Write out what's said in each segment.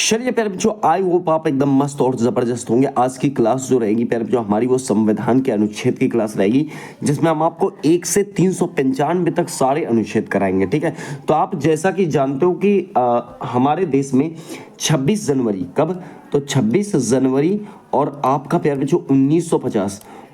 चलिए प्यारे बच्चों, आई होप आप एकदम मस्त और ज़बरदस्त होंगे। आज की क्लास जो रहेगी प्यारे बच्चों हमारी, वो संविधान के अनुच्छेद की क्लास रहेगी, जिसमें हम आपको 1 से 395 तक सारे अनुच्छेद कराएंगे। ठीक है, तो आप जैसा कि जानते हो कि हमारे देश में 26 जनवरी कब, तो 26 जनवरी और आपका प्यारे बच्चों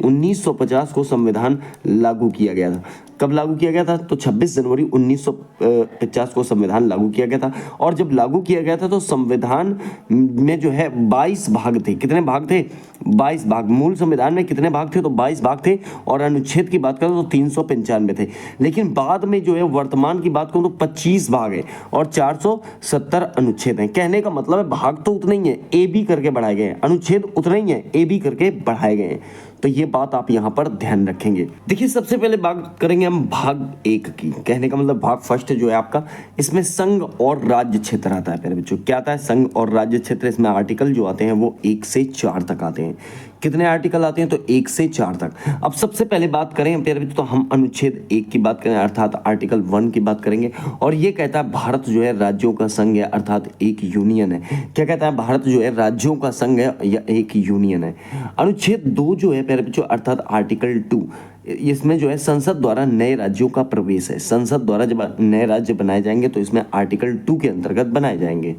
1950 को संविधान लागू किया गया था। कब लागू किया गया था? तो 26 जनवरी 1950 को संविधान लागू किया गया था। और जब लागू किया गया था तो संविधान में जो है 22 भाग थे। कितने भाग थे? 22 भाग। मूल संविधान में कितने भाग थे? तो 22 भाग थे। और अनुच्छेद की बात करें तो 395 थे। लेकिन बाद में जो है वर्तमान की बात करूं तो 25 भाग है और 470 अनुच्छेद हैं। कहने का मतलब है भाग तो उतने ही है, ए बी करके बढ़ाए गए हैं, अनुच्छेद उतने ही है, ए बी करके बढ़ाए गए हैं। तो ये बात आप यहाँ पर ध्यान रखेंगे। देखिए, सबसे पहले बात करेंगे हम भाग 1 की। कहने का मतलब भाग फर्स्ट जो है आपका, इसमें संघ और राज्य क्षेत्र आता है। प्यारे बच्चों, क्या आता है? संघ और राज्य क्षेत्र। इसमें आर्टिकल जो आते हैं वो 1 से 4 तक आते हैं। कितने आर्टिकल आते हैं? तो 1 से 4 तक। अब सबसे पहले बात करें प्यारे बच्चों, तो हम अनुच्छेद 1 की बात करें, अर्थात आर्टिकल 1 की बात करेंगे। और ये कहता है भारत जो है राज्यों का संघ है, अर्थात एक यूनियन है। क्या कहता है? भारत जो है राज्यों का संघ है या एक यूनियन है। अनुच्छेद 2 जो है प्यारे बच्चों, अर्थात आर्टिकल 2, इसमें जो है संसद द्वारा नए राज्यों का प्रवेश है। संसद द्वारा जब नए राज्य बनाए जाएंगे तो इसमें आर्टिकल 2 के अंतर्गत बनाए जाएंगे।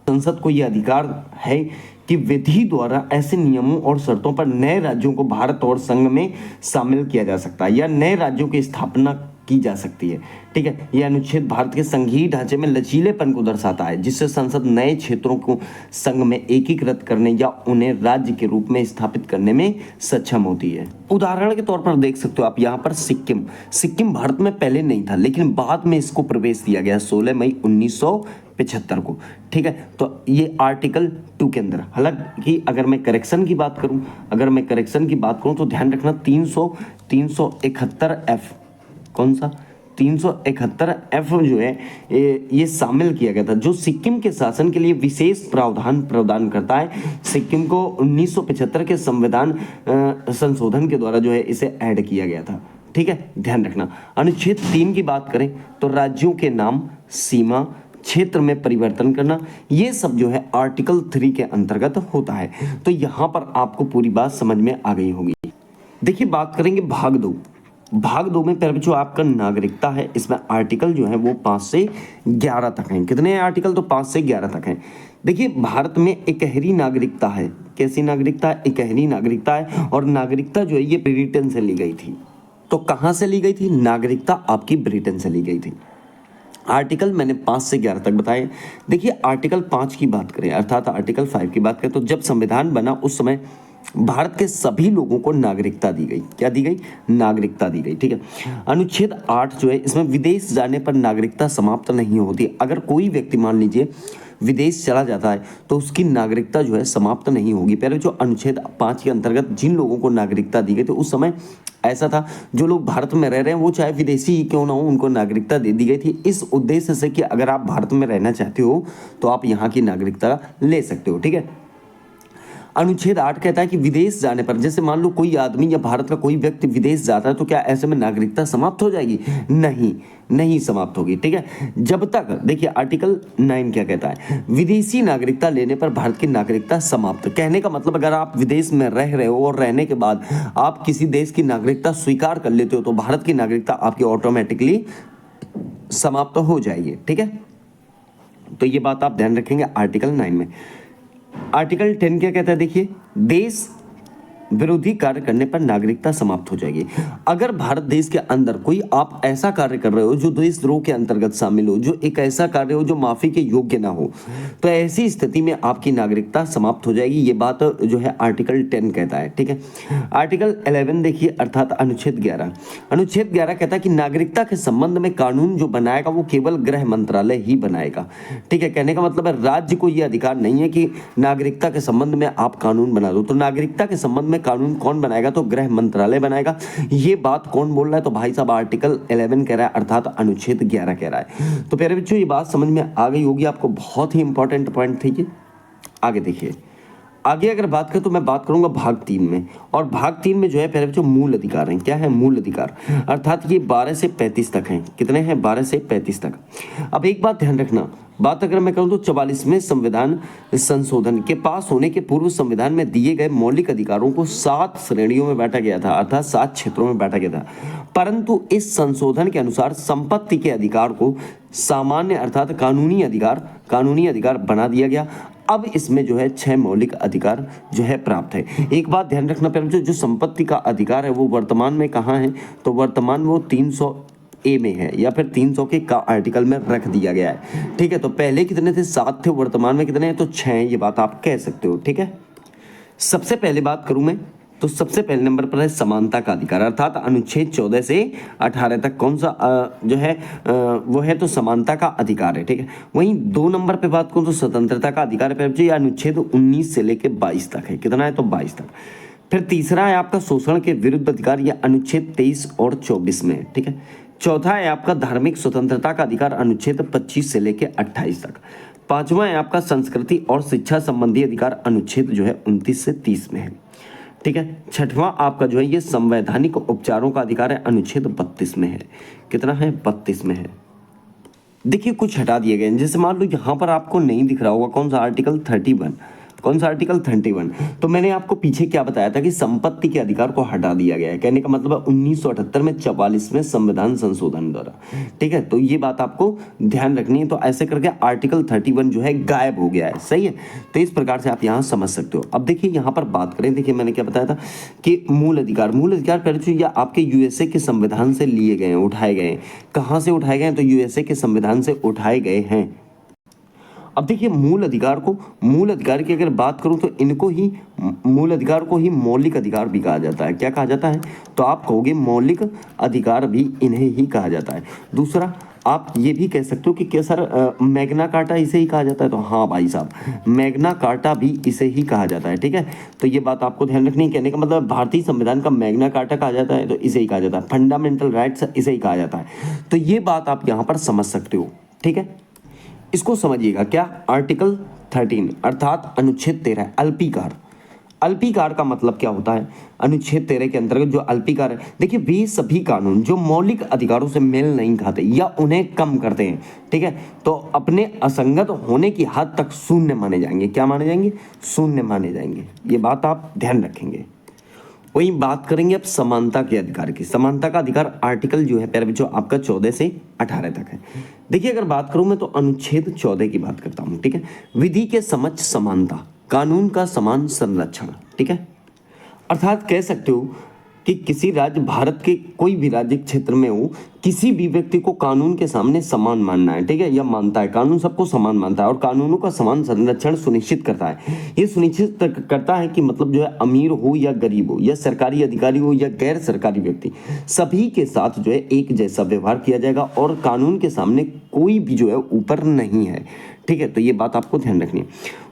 संसद को यह अधिकार है कि विधि द्वारा ऐसे नियमों और शर्तों पर नए राज्यों को भारत और संघ में शामिल किया जा सकता है या नए राज्यों की स्थापना की जा सकती है। ठीक है, यह अनुच्छेद भारत के संघीय ढांचे में लचीलेपन को दर्शाता है, जिससे संसद नए क्षेत्रों को संघ में एकीकृत करने या उन्हें राज्य के रूप में स्थापित करने में सक्षम होती है। उदाहरण के तौर पर देख सकते हो आप यहाँ पर सिक्किम भारत में पहले नहीं था, लेकिन बाद में इसको प्रवेश दिया गया 16 मई 1975 को। ठीक है, तो ये आर्टिकल 2 के अंदर। हालांकि अगर मैं करेक्शन की बात करूं तो ध्यान रखना 371 एफ, कौन सा? 371 एफ जो है ये शामिल किया गया था, जो सिक्किम के शासन के लिए विशेष प्रावधान प्रदान करता है। सिक्किम को 1975 के संविधान संशोधन के द्वारा जो है इसे ऐड किया गया था। ठीक है, ध्यान रखना। अनुच्छेद 3 की बात करें तो राज्यों के नाम, सीमा, क्षेत्र में परिवर्तन करना, ये सब जो है आर्टिकल 3 के अंतर्गत होता है। तो यहाँ पर आपको पूरी बात समझ में आ गई होगी। देखिए, बात करेंगे भाग 2। भाग 2 में प्यारे बच्चों आपका नागरिकता है। इसमें आर्टिकल जो है वो 5 से 11 तक हैं। कितने आर्टिकल? तो 5 से 11 तक हैं। देखिए, भारत में इकहरी नागरिकता है। कैसी नागरिकता है? इकहरी नागरिकता है। और नागरिकता जो है ये ब्रिटेन से ली गई थी। तो कहाँ से ली गई थी? नागरिकता आपकी ब्रिटेन से ली गई थी। आर्टिकल मैंने 5 से 11 तक बताए। देखिए, आर्टिकल 5 की बात करें, अर्थात आर्टिकल 5 की बात करें, तो जब संविधान बना उस समय भारत के सभी लोगों को नागरिकता दी गई। क्या दी गई? नागरिकता दी गई। ठीक है, अनुच्छेद 8 जो है, इसमें विदेश जाने पर नागरिकता समाप्त नहीं होती। अगर कोई व्यक्ति मान लीजिए विदेश चला जाता है तो उसकी नागरिकता जो है समाप्त नहीं होगी। पहले जो अनुच्छेद 5 के अंतर्गत जिन लोगों को नागरिकता दी गई, तो उस समय ऐसा था, जो लोग भारत में रह रहे हैं वो चाहे विदेशी ही क्यों ना हो, उनको नागरिकता दे दी गई थी, इस उद्देश्य से कि अगर आप भारत में रहना चाहते हो तो आप यहाँ की नागरिकता ले सकते हो। ठीक है, अनुच्छेद 8 कहता है कि विदेश जाने पर, जैसे मान लो कोई आदमी या भारत का कोई व्यक्ति विदेश जाता है, तो क्या ऐसे में नागरिकता समाप्त हो जाएगी? नहीं समाप्त होगी। ठीक है, जब तक, देखिए आर्टिकल 9 क्या कहता है, विदेशी नागरिकता लेने पर भारत की नागरिकता समाप्त। कहने का मतलब अगर आप विदेश में रह रहे हो और रहने के बाद आप किसी देश की नागरिकता स्वीकार कर लेते हो तो भारत की नागरिकता आपकी ऑटोमेटिकली समाप्त हो जाएगी। ठीक है, तो ये बात आप ध्यान रखेंगे आर्टिकल 9 में। आर्टिकल 10 क्या कहता है? देखिए, देश विरोधी कार्य करने पर नागरिकता समाप्त हो जाएगी। अगर भारत देश के अंदर कोई आप ऐसा कार्य कर रहे हो जो देशद्रोह के अंतर्गत शामिल हो, जो एक ऐसा कार्य हो जो माफी के योग्य ना हो, तो ऐसी स्थिति में आपकी नागरिकता समाप्त हो जाएगी। ये बात जो है आर्टिकल 10 कहता है। ठीक है, आर्टिकल 11 देखिए, अर्थात अनुच्छेद 11। अनुच्छेद 11 कहता है कि नागरिकता के संबंध में कानून जो बनाएगा वो केवल गृह मंत्रालय ही बनाएगा। ठीक है, कहने का मतलब है राज्य को यह अधिकार नहीं है कि नागरिकता के संबंध में आप कानून बना दो। तो नागरिकता के संबंध में कानून कौन बनाएगा? तो गृह मंत्रालय बनाएगा। ये बात कौन बोल रहा है? तो भाई साहब आर्टिकल 11 कह रहा है, अर्थात अनुच्छेद 11 कह रहा है। तो प्यारे बच्चों, ये बात समझ में आ गई होगी आपको, बहुत ही इंपॉर्टेंट पॉइंट थी ये। आगे देखिए, आगे अगर बात करें तो मैं बात करूंगा भाग 3 में, और भाग 3 में जो है पहले जो मूल अधिकार हैं, क्या है मूल अधिकार, अर्थात ये 12 से 35 तक हैं। कितने हैं? 12 से 35 तक। अब एक बात ध्यान रखना, बात अगर मैं करूं तो 44वें संविधान संशोधन के पास होने के पूर्व संविधान में दिए गए मौलिक अधिकारों को 7 श्रेणियों में बांटा गया था, अर्थात 7 क्षेत्रों में बांटा गया था। परंतु इस संशोधन के अनुसार संपत्ति के अधिकार को सामान्य अर्थात कानूनी अधिकार बना दिया गया। अब इसमें जो है 6 मौलिक अधिकार जो है प्राप्त है। एक बात ध्यान रखना पड़ेगा, जो संपत्ति का अधिकार है वो वर्तमान में कहाँ है, तो वर्तमान वो 300 ए में है, या फिर 300 के का आर्टिकल में रख दिया गया है। ठीक है, तो पहले कितने थे? 7 थे, वर्तमान में कितने हैं? तो 6 हैं। ये बात आप कह सकते हो। ठीक है, सबसे पहले बात करूं मैं तो सबसे पहले नंबर पर है समानता का अधिकार, अर्थात अनुच्छेद 14 से 18 तक कौन सा जो है वो है तो समानता का अधिकार है। ठीक है, वहीं 2 नंबर पे बात करूं तो स्वतंत्रता का अधिकार है, ये अनुच्छेद 19 से लेकर 22 तक है। कितना है? तो 22 तक। फिर तीसरा है आपका शोषण के विरुद्ध अधिकार, यह अनुच्छेद 23 और 24 में है। ठीक है, चौथा है आपका धार्मिक स्वतंत्रता का अधिकार, अनुच्छेद 25 से लेकर 28 तक। पांचवा है आपका संस्कृति और शिक्षा संबंधी अधिकार, अनुच्छेद जो है 29 से 30 में है। ठीक है, छठवां आपका जो है ये संवैधानिक उपचारों का अधिकार है, अनुच्छेद 32 में है। कितना है? 32 में है। देखिए कुछ हटा दिए गए, जैसे मान लो यहाँ पर आपको नहीं दिख रहा होगा कौन सा आर्टिकल 31, कौन सा आर्टिकल 31। तो मैंने आपको पीछे क्या बताया था कि संपत्ति के अधिकार को हटा दिया गया है। कहने का मतलब है 1978 में 44वें संविधान संशोधन द्वारा। ठीक है, तो ये बात आपको ध्यान रखनी है। तो ऐसे करके आर्टिकल 31 जो है गायब हो गया है। सही है, तो इस प्रकार से आप यहाँ समझ सकते हो। अब देखिए यहाँ पर बात करें, देखिए मैंने क्या बताया था कि मूल अधिकार पहले या आपके यूएसए के संविधान से लिए गए हैं, उठाए गए हैं। कहाँ से उठाए गए हैं? तो यूएसए के संविधान से उठाए गए हैं। अब देखिए मूल अधिकार की अगर बात करूं तो इनको ही मूल अधिकार को ही मौलिक अधिकार भी कहा जाता है। क्या कहा जाता है? तो आप कहोगे मौलिक अधिकार भी इन्हें ही कहा जाता है। दूसरा आप ये भी कह सकते हो कि क्या सर मैग्ना कार्टा इसे ही कहा जाता है? तो हाँ भाई साहब, मैग्ना कार्टा भी इसे ही कहा जाता है। ठीक है, तो ये बात आपको ध्यान रखनी है। कहने का मतलब भारतीय संविधान का मैग्ना कार्टा कहा जाता है, तो इसे ही कहा जाता है। फंडामेंटल राइट्स इसे ही कहा जाता है। तो ये बात आप यहाँ पर समझ सकते हो। ठीक है, इसको समझिएगा। क्या? आर्टिकल 13 अर्थात अनुच्छेद 13 अल्पीकार। अल्पीकार का मतलब क्या होता है? अनुच्छेद 13 के अंतर्गत जो अल्पीकार है, देखिए वे सभी कानून जो मौलिक अधिकारों से मेल नहीं खाते या उन्हें कम करते हैं, ठीक है, तो अपने असंगत होने की हद तक शून्य माने जाएंगे। क्या माने जाएंगे? शून्य माने जाएंगे। ये बात आप ध्यान रखेंगे। वही बात करेंगे अब समानता के अधिकार की। समानता का अधिकार आर्टिकल जो है पहले जो आपका 14 से 18 तक है। देखिए अगर बात करूं मैं तो अनुच्छेद 14 की बात करता हूं। ठीक है, विधि के समक्ष समानता, कानून का समान संरक्षण। ठीक है, अर्थात कह सकते हो कि किसी राज्य, भारत के कोई भी राज्य क्षेत्र में हो, किसी भी व्यक्ति को कानून के सामने समान मानना है। ठीक है, यह मानता है, कानून सबको समान मानता है और कानूनों का समान संरक्षण सुनिश्चित करता है। ये सुनिश्चित करता है कि मतलब जो है अमीर हो या गरीब हो, या सरकारी अधिकारी हो या गैर सरकारी व्यक्ति, सभी के साथ जो है एक जैसा व्यवहार किया जाएगा और कानून के सामने कोई भी जो है ऊपर नहीं है। ठीक है, तो ये बात आपको ध्यान रखनी है।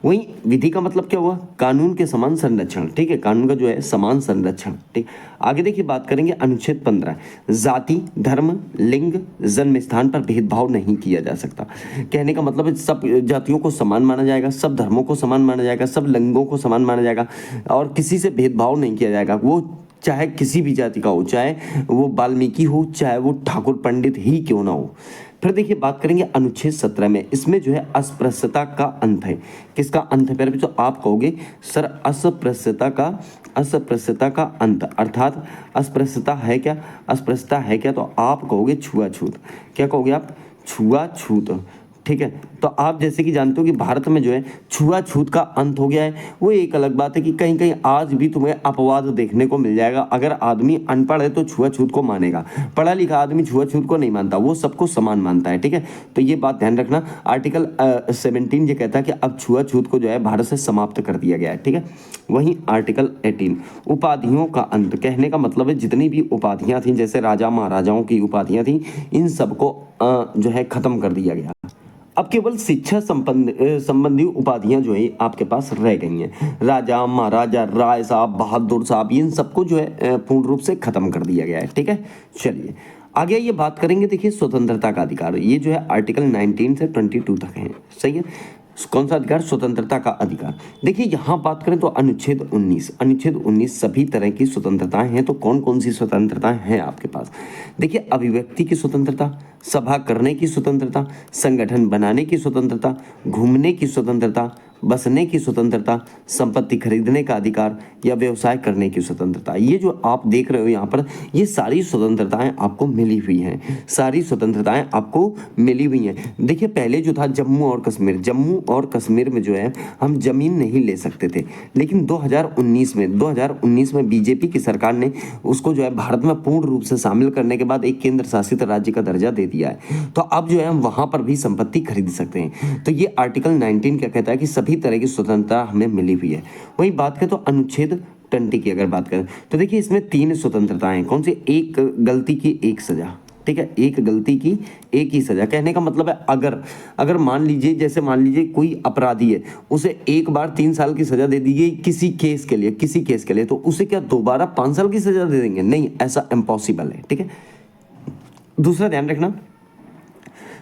वहीं विधि का मतलब क्या हुआ? कानून के समान संरक्षण। ठीक है, कानून का जो है समान संरक्षण। ठीक, आगे देखिए बात करेंगे अनुच्छेद 15 जाति, धर्म, लिंग, जन्म स्थान पर भेदभाव नहीं किया जा सकता। कहने का मतलब है सब जातियों को समान माना जाएगा, सब धर्मों को समान माना जाएगा, सब लिंगों को समान माना जाएगा और किसी से भेदभाव नहीं किया जाएगा। वो चाहे किसी भी जाति का हो, चाहे वो वाल्मीकि हो, चाहे वो ठाकुर पंडित ही क्यों ना हो। फिर देखिए बात करेंगे अनुच्छेद 17 में, इसमें जो है अस्पृश्यता का अंत है। किसका अंत है? पहले तो आप कहोगे सर अस्पृश्यता का अंत, अर्थात अस्पृश्यता है क्या? अस्पृश्यता है क्या? तो आप कहोगे छुआछूत। क्या कहोगे आप? छुआछूत। ठीक है, तो आप जैसे कि जानते हो कि भारत में जो है छुआछूत का अंत हो गया है। वो एक अलग बात है कि कहीं कहीं आज भी तुम्हें अपवाद देखने को मिल जाएगा। अगर आदमी अनपढ़ है तो छुआछूत को मानेगा, पढ़ा लिखा आदमी छुआछूत को नहीं मानता, वो सबको समान मानता है। ठीक है, तो ये बात ध्यान रखना। आर्टिकल 17 ये कहता है कि अब छुआछूत को जो है भारत से समाप्त कर दिया गया है। ठीक है, वहीं आर्टिकल 18 उपाधियों का अंत। कहने का मतलब है जितनी भी उपाधियां थी, जैसे राजा महाराजाओं की उपाधियां थी, इन सबको जो है खत्म कर दिया गया। अब केवल शिक्षा संबंधी उपाधियां जो है आपके पास रह गई हैं। राजा, महाराजा, राय साहब, बहादुर साहब, इन सबको जो है पूर्ण रूप से खत्म कर दिया गया है। ठीक है, चलिए आगे ये बात करेंगे। देखिए स्वतंत्रता का अधिकार, ये जो है आर्टिकल 19 से 22 तक है। सही है, कौन सा अधिकार? स्वतंत्रता का अधिकार। देखिए यहाँ बात करें तो अनुच्छेद 19 सभी तरह की स्वतंत्रताएं हैं। तो कौन कौन सी स्वतंत्रताएं हैं आपके पास? देखिए अभिव्यक्ति की स्वतंत्रता, सभा करने की स्वतंत्रता, संगठन बनाने की स्वतंत्रता, घूमने की स्वतंत्रता, बसने की स्वतंत्रता, संपत्ति खरीदने का अधिकार या व्यवसाय करने की स्वतंत्रता। ये जो आप देख रहे हो यहाँ पर, ये सारी स्वतंत्रताएं आपको मिली हुई हैं, सारी स्वतंत्रताएं आपको मिली हुई हैं। देखिए पहले जो था जम्मू और कश्मीर में जो है हम जमीन नहीं ले सकते थे, लेकिन 2019 में बीजेपी की सरकार ने उसको जो है भारत में पूर्ण रूप से शामिल करने के बाद एक केंद्र शासित राज्य का दर्जा दे दिया है। तो अब जो है हम वहां पर भी संपत्ति खरीद सकते हैं। तो ये आर्टिकल 19 क्या कहता है कि सभी तरह की स्वतंत्रता हमें मिली हुई है। वही बात करें तो अनुच्छेद 20 की अगर बात करें तो देखिए इसमें 3 स्वतंत्रताएं हैं। कौन सी? एक गलती की एक सजा, ठीक है, एक गलती की एक ही सजा। कहने का मतलब है अगर मान लीजिए कोई अपराधी है, उसे एक बार 3 साल की सजा दे दी गई किसी केस के लिए, तो उसे क्या दोबारा 5 साल की सजा दे देंगे? नहीं, ऐसा इम्पॉसिबल है, ठीक है। दूसरा ध्यान रखना,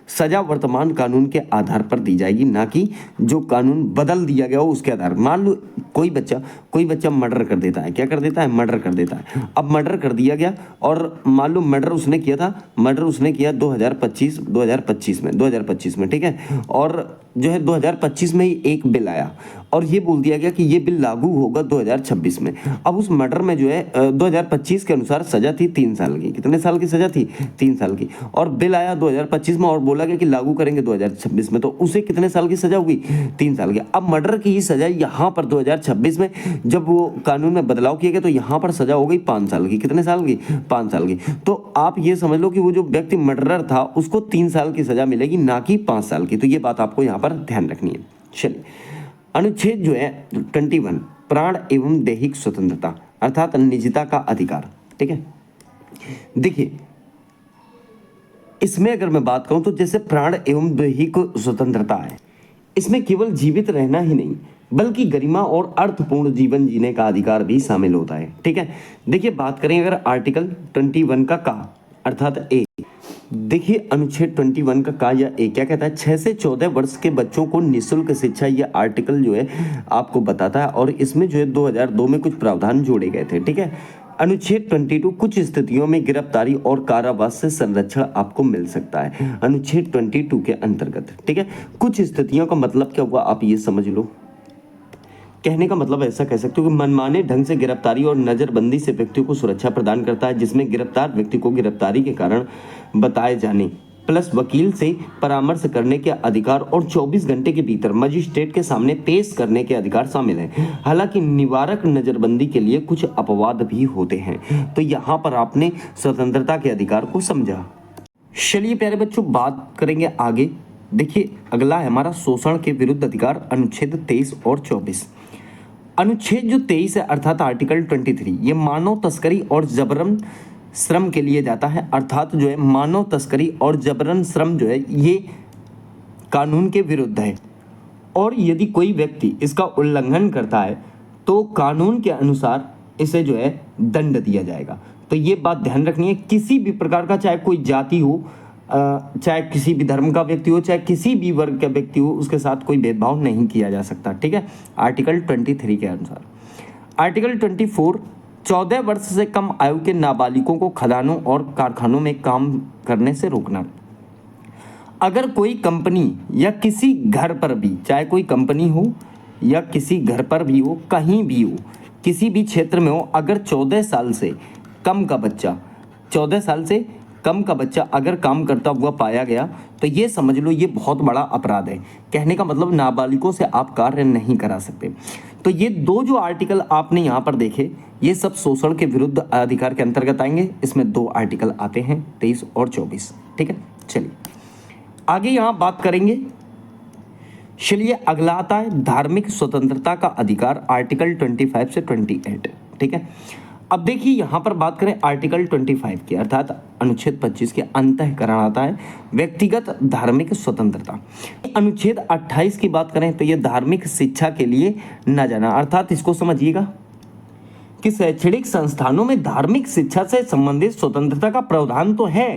सजा वर्तमान कानून के आधार पर दी जाएगी, ना कि जो कानून बदल दिया गया हो उसके आधार। मान लो कोई बच्चा मर्डर कर देता है, क्या कर देता है? मर्डर कर देता है। अब मर्डर कर दिया गया और मान लो मर्डर उसने किया 2025 में, ठीक है। और जो है 2025 में ही एक बिल आया और ये बोल दिया गया कि ये बिल लागू होगा 2026 में। अब उस मर्डर में जो है 2025 के अनुसार सजा थी 3 साल की। कितने साल की सजा थी? 3 साल की। और बिल आया 2025 में और बोला गया कि लागू करेंगे 2026 में, तो उसे कितने साल की सजा हुई? 3 साल की। अब मर्डर की ही सजा यहाँ पर 2026 में जब वो कानून में बदलाव किया गया तो यहाँ पर सजा हो गई 5 साल की। कितने साल की? 5 साल की। तो आप ये समझ लो कि वो जो व्यक्ति मर्डरर था उसको 3 साल की सजा मिलेगी, ना कि 5 साल की। तो ये बात आपको यहाँ पर ध्यान रखनी है। चलिए, अनुच्छेद जो है 21 प्राण एवं दैहिक स्वतंत्रता अर्थात निजता का अधिकार, ठीक है। देखिए इसमें अगर मैं बात करूं तो जैसे प्राण एवं दैहिक स्वतंत्रता है, इसमें केवल जीवित रहना ही नहीं बल्कि गरिमा और अर्थपूर्ण जीवन जीने का अधिकार भी शामिल होता है, ठीक है। देखिए बात करें अगर आर्टिकल 21 का अर्थात ए, देखिए अनुच्छेद 21 का या ए क्या कहता है? 6 से 14 वर्ष के बच्चों को निःशुल्क शिक्षा, ये आर्टिकल जो है आपको बताता है। और इसमें जो है 2002 में कुछ प्रावधान जोड़े गए थे, ठीक है। अनुच्छेद 22 कुछ स्थितियों में गिरफ्तारी और कारावास से संरक्षण आपको मिल सकता है अनुच्छेद 22 के अंतर्गत, ठीक है। कुछ स्थितियों का मतलब क्या हुआ आप ये समझ लो। कहने का मतलब ऐसा कह सकते हो कि मनमाने ढंग से गिरफ्तारी और नजरबंदी से व्यक्तियों को सुरक्षा प्रदान करता है, जिसमें गिरफ्तार व्यक्ति को गिरफ्तारी के कारण बताए जाने प्लस वकील से परामर्श करने के अधिकार और 24 घंटे के भीतर मजिस्ट्रेट के सामने पेश करने के अधिकार शामिल हैं। हालांकि निवारक नजरबंदी के लिए कुछ अपवाद भी होते हैं। तो यहाँ पर आपने स्वतंत्रता के अधिकार को समझा। चलिए प्यारे बच्चों बात करेंगे आगे। देखिए अगला है हमारा शोषण के विरुद्ध अधिकार अनुच्छेद 23 और 24। अनुच्छेद जो 23 है अर्थात आर्टिकल 23 ये मानव तस्करी और जबरन श्रम के लिए जाता है। अर्थात जो है मानव तस्करी और जबरन श्रम जो है ये कानून के विरुद्ध है और यदि कोई व्यक्ति इसका उल्लंघन करता है तो कानून के अनुसार इसे जो है दंड दिया जाएगा। तो ये बात ध्यान रखनी है, किसी भी प्रकार का चाहे कोई जाति हो, चाहे किसी भी धर्म का व्यक्ति हो, चाहे किसी भी वर्ग का व्यक्ति हो, उसके साथ कोई भेदभाव नहीं किया जा सकता, ठीक है। आर्टिकल 23 के अनुसार। आर्टिकल 24 14 वर्ष से कम आयु के नाबालिगों को खदानों और कारखानों में काम करने से रोकना। अगर कोई कंपनी या किसी घर पर भी, चाहे कोई कंपनी हो या किसी घर पर भी हो, कहीं भी हो, किसी भी क्षेत्र में हो, अगर 14 साल से कम का बच्चा अगर काम करता हुआ पाया गया तो ये समझ लो ये बहुत बड़ा अपराध है। कहने का मतलब नाबालिगों से आप कार्य नहीं करा सकते। तो ये दो जो आर्टिकल आपने यहाँ पर देखे ये सब शोषण के विरुद्ध अधिकार के अंतर्गत आएंगे। इसमें 2 आर्टिकल आते हैं 23 और 24, ठीक है। चलिए आगे यहाँ बात करेंगे। चलिए अगला आता है धार्मिक स्वतंत्रता का अधिकार आर्टिकल 25 से 28, ठीक है। अब देखिए यहाँ पर बात करें आर्टिकल 25 की अर्थात अनुच्छेद 25 के अंतःकरण आता है व्यक्तिगत धार्मिक स्वतंत्रता। अनुच्छेद 28 की बात करें तो ये धार्मिक शिक्षा के लिए न जाना, अर्थात इसको समझिएगा कि शैक्षणिक संस्थानों में धार्मिक शिक्षा से संबंधित स्वतंत्रता का प्रावधान तो है,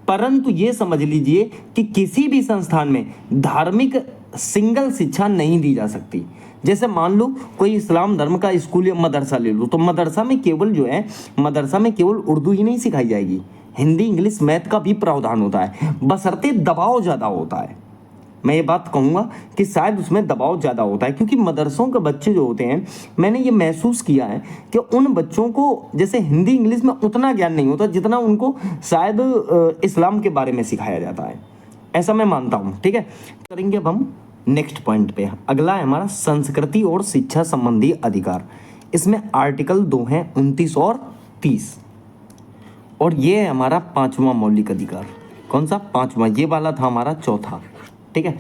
परंतु ये समझ लीजिए कि किसी भी संस्थान में धार्मिक सिंगल शिक्षा नहीं दी जा सकती। जैसे मान लो कोई इस्लाम धर्म का स्कूल या मदरसा ले लो, तो मदरसा में केवल जो है, मदरसा में केवल उर्दू ही नहीं सिखाई जाएगी, हिंदी इंग्लिश मैथ का भी प्रावधान होता है, बशर्ते दबाव ज़्यादा होता है। मैं ये बात कहूँगा कि शायद उसमें दबाव ज़्यादा होता है, क्योंकि मदरसों के बच्चे जो होते हैं, मैंने ये महसूस किया है कि उन बच्चों को जैसे हिंदी इंग्लिश में उतना ज्ञान नहीं होता जितना उनको शायद इस्लाम के बारे में सिखाया जाता है, ऐसा मैं मानता हूँ। ठीक है, करेंगे अब हम नेक्स्ट पॉइंट पे। अगला है हमारा संस्कृति और शिक्षा संबंधी अधिकार। इसमें आर्टिकल 2 हैं, 29 और 30, और ये है हमारा 5वां मौलिक अधिकार। कौन सा? 5वां। ये वाला था हमारा 4था। ठीक है,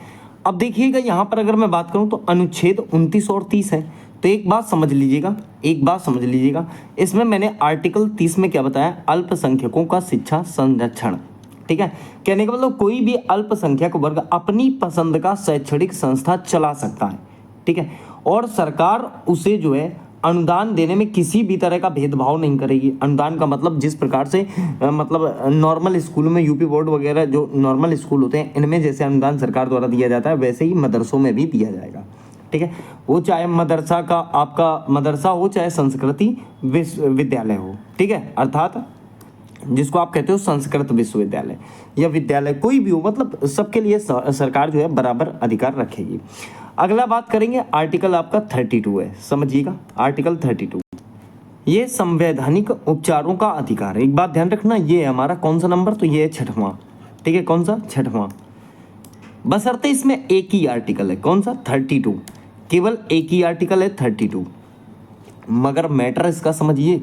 अब देखिएगा यहाँ पर अगर मैं बात करूँ तो अनुच्छेद 29 और 30 है। तो एक बात समझ लीजिएगा, इसमें मैंने आर्टिकल 30 में क्या बताया? अल्पसंख्यकों का शिक्षा संरक्षण। ठीक है, कहने का मतलब कोई भी अल्पसंख्यक वर्ग अपनी पसंद का शैक्षणिक संस्था चला सकता है। ठीक है, और सरकार उसे जो है अनुदान देने में किसी भी तरह का भेदभाव नहीं करेगी। अनुदान का मतलब जिस प्रकार से मतलब नॉर्मल स्कूल में यूपी बोर्ड वगैरह जो नॉर्मल स्कूल होते हैं, इनमें जैसे अनुदान सरकार द्वारा दिया जाता है, वैसे ही मदरसों में भी दिया जाएगा। ठीक है, वो चाहे मदरसा का आपका मदरसा हो, चाहे संस्कृति विश्वविद्यालय हो। ठीक है, अर्थात जिसको आप कहते हो संस्कृत विश्वविद्यालय या विद्यालय, कोई भी हो, मतलब सबके लिए सरकार जो है बराबर अधिकार रखेगी। अगला बात करेंगे, आर्टिकल आपका 32 है, समझिएगा आर्टिकल 32, ये संवैधानिक उपचारों का अधिकार है। एक बात ध्यान रखना, ये है हमारा कौन सा नंबर? तो ये है 6वां। ठीक है, कौन सा? 6वां। बशर्ते इसमें एक ही आर्टिकल है, कौन सा? 32, केवल एक ही आर्टिकल है 32। मगर मैटर इसका समझिए,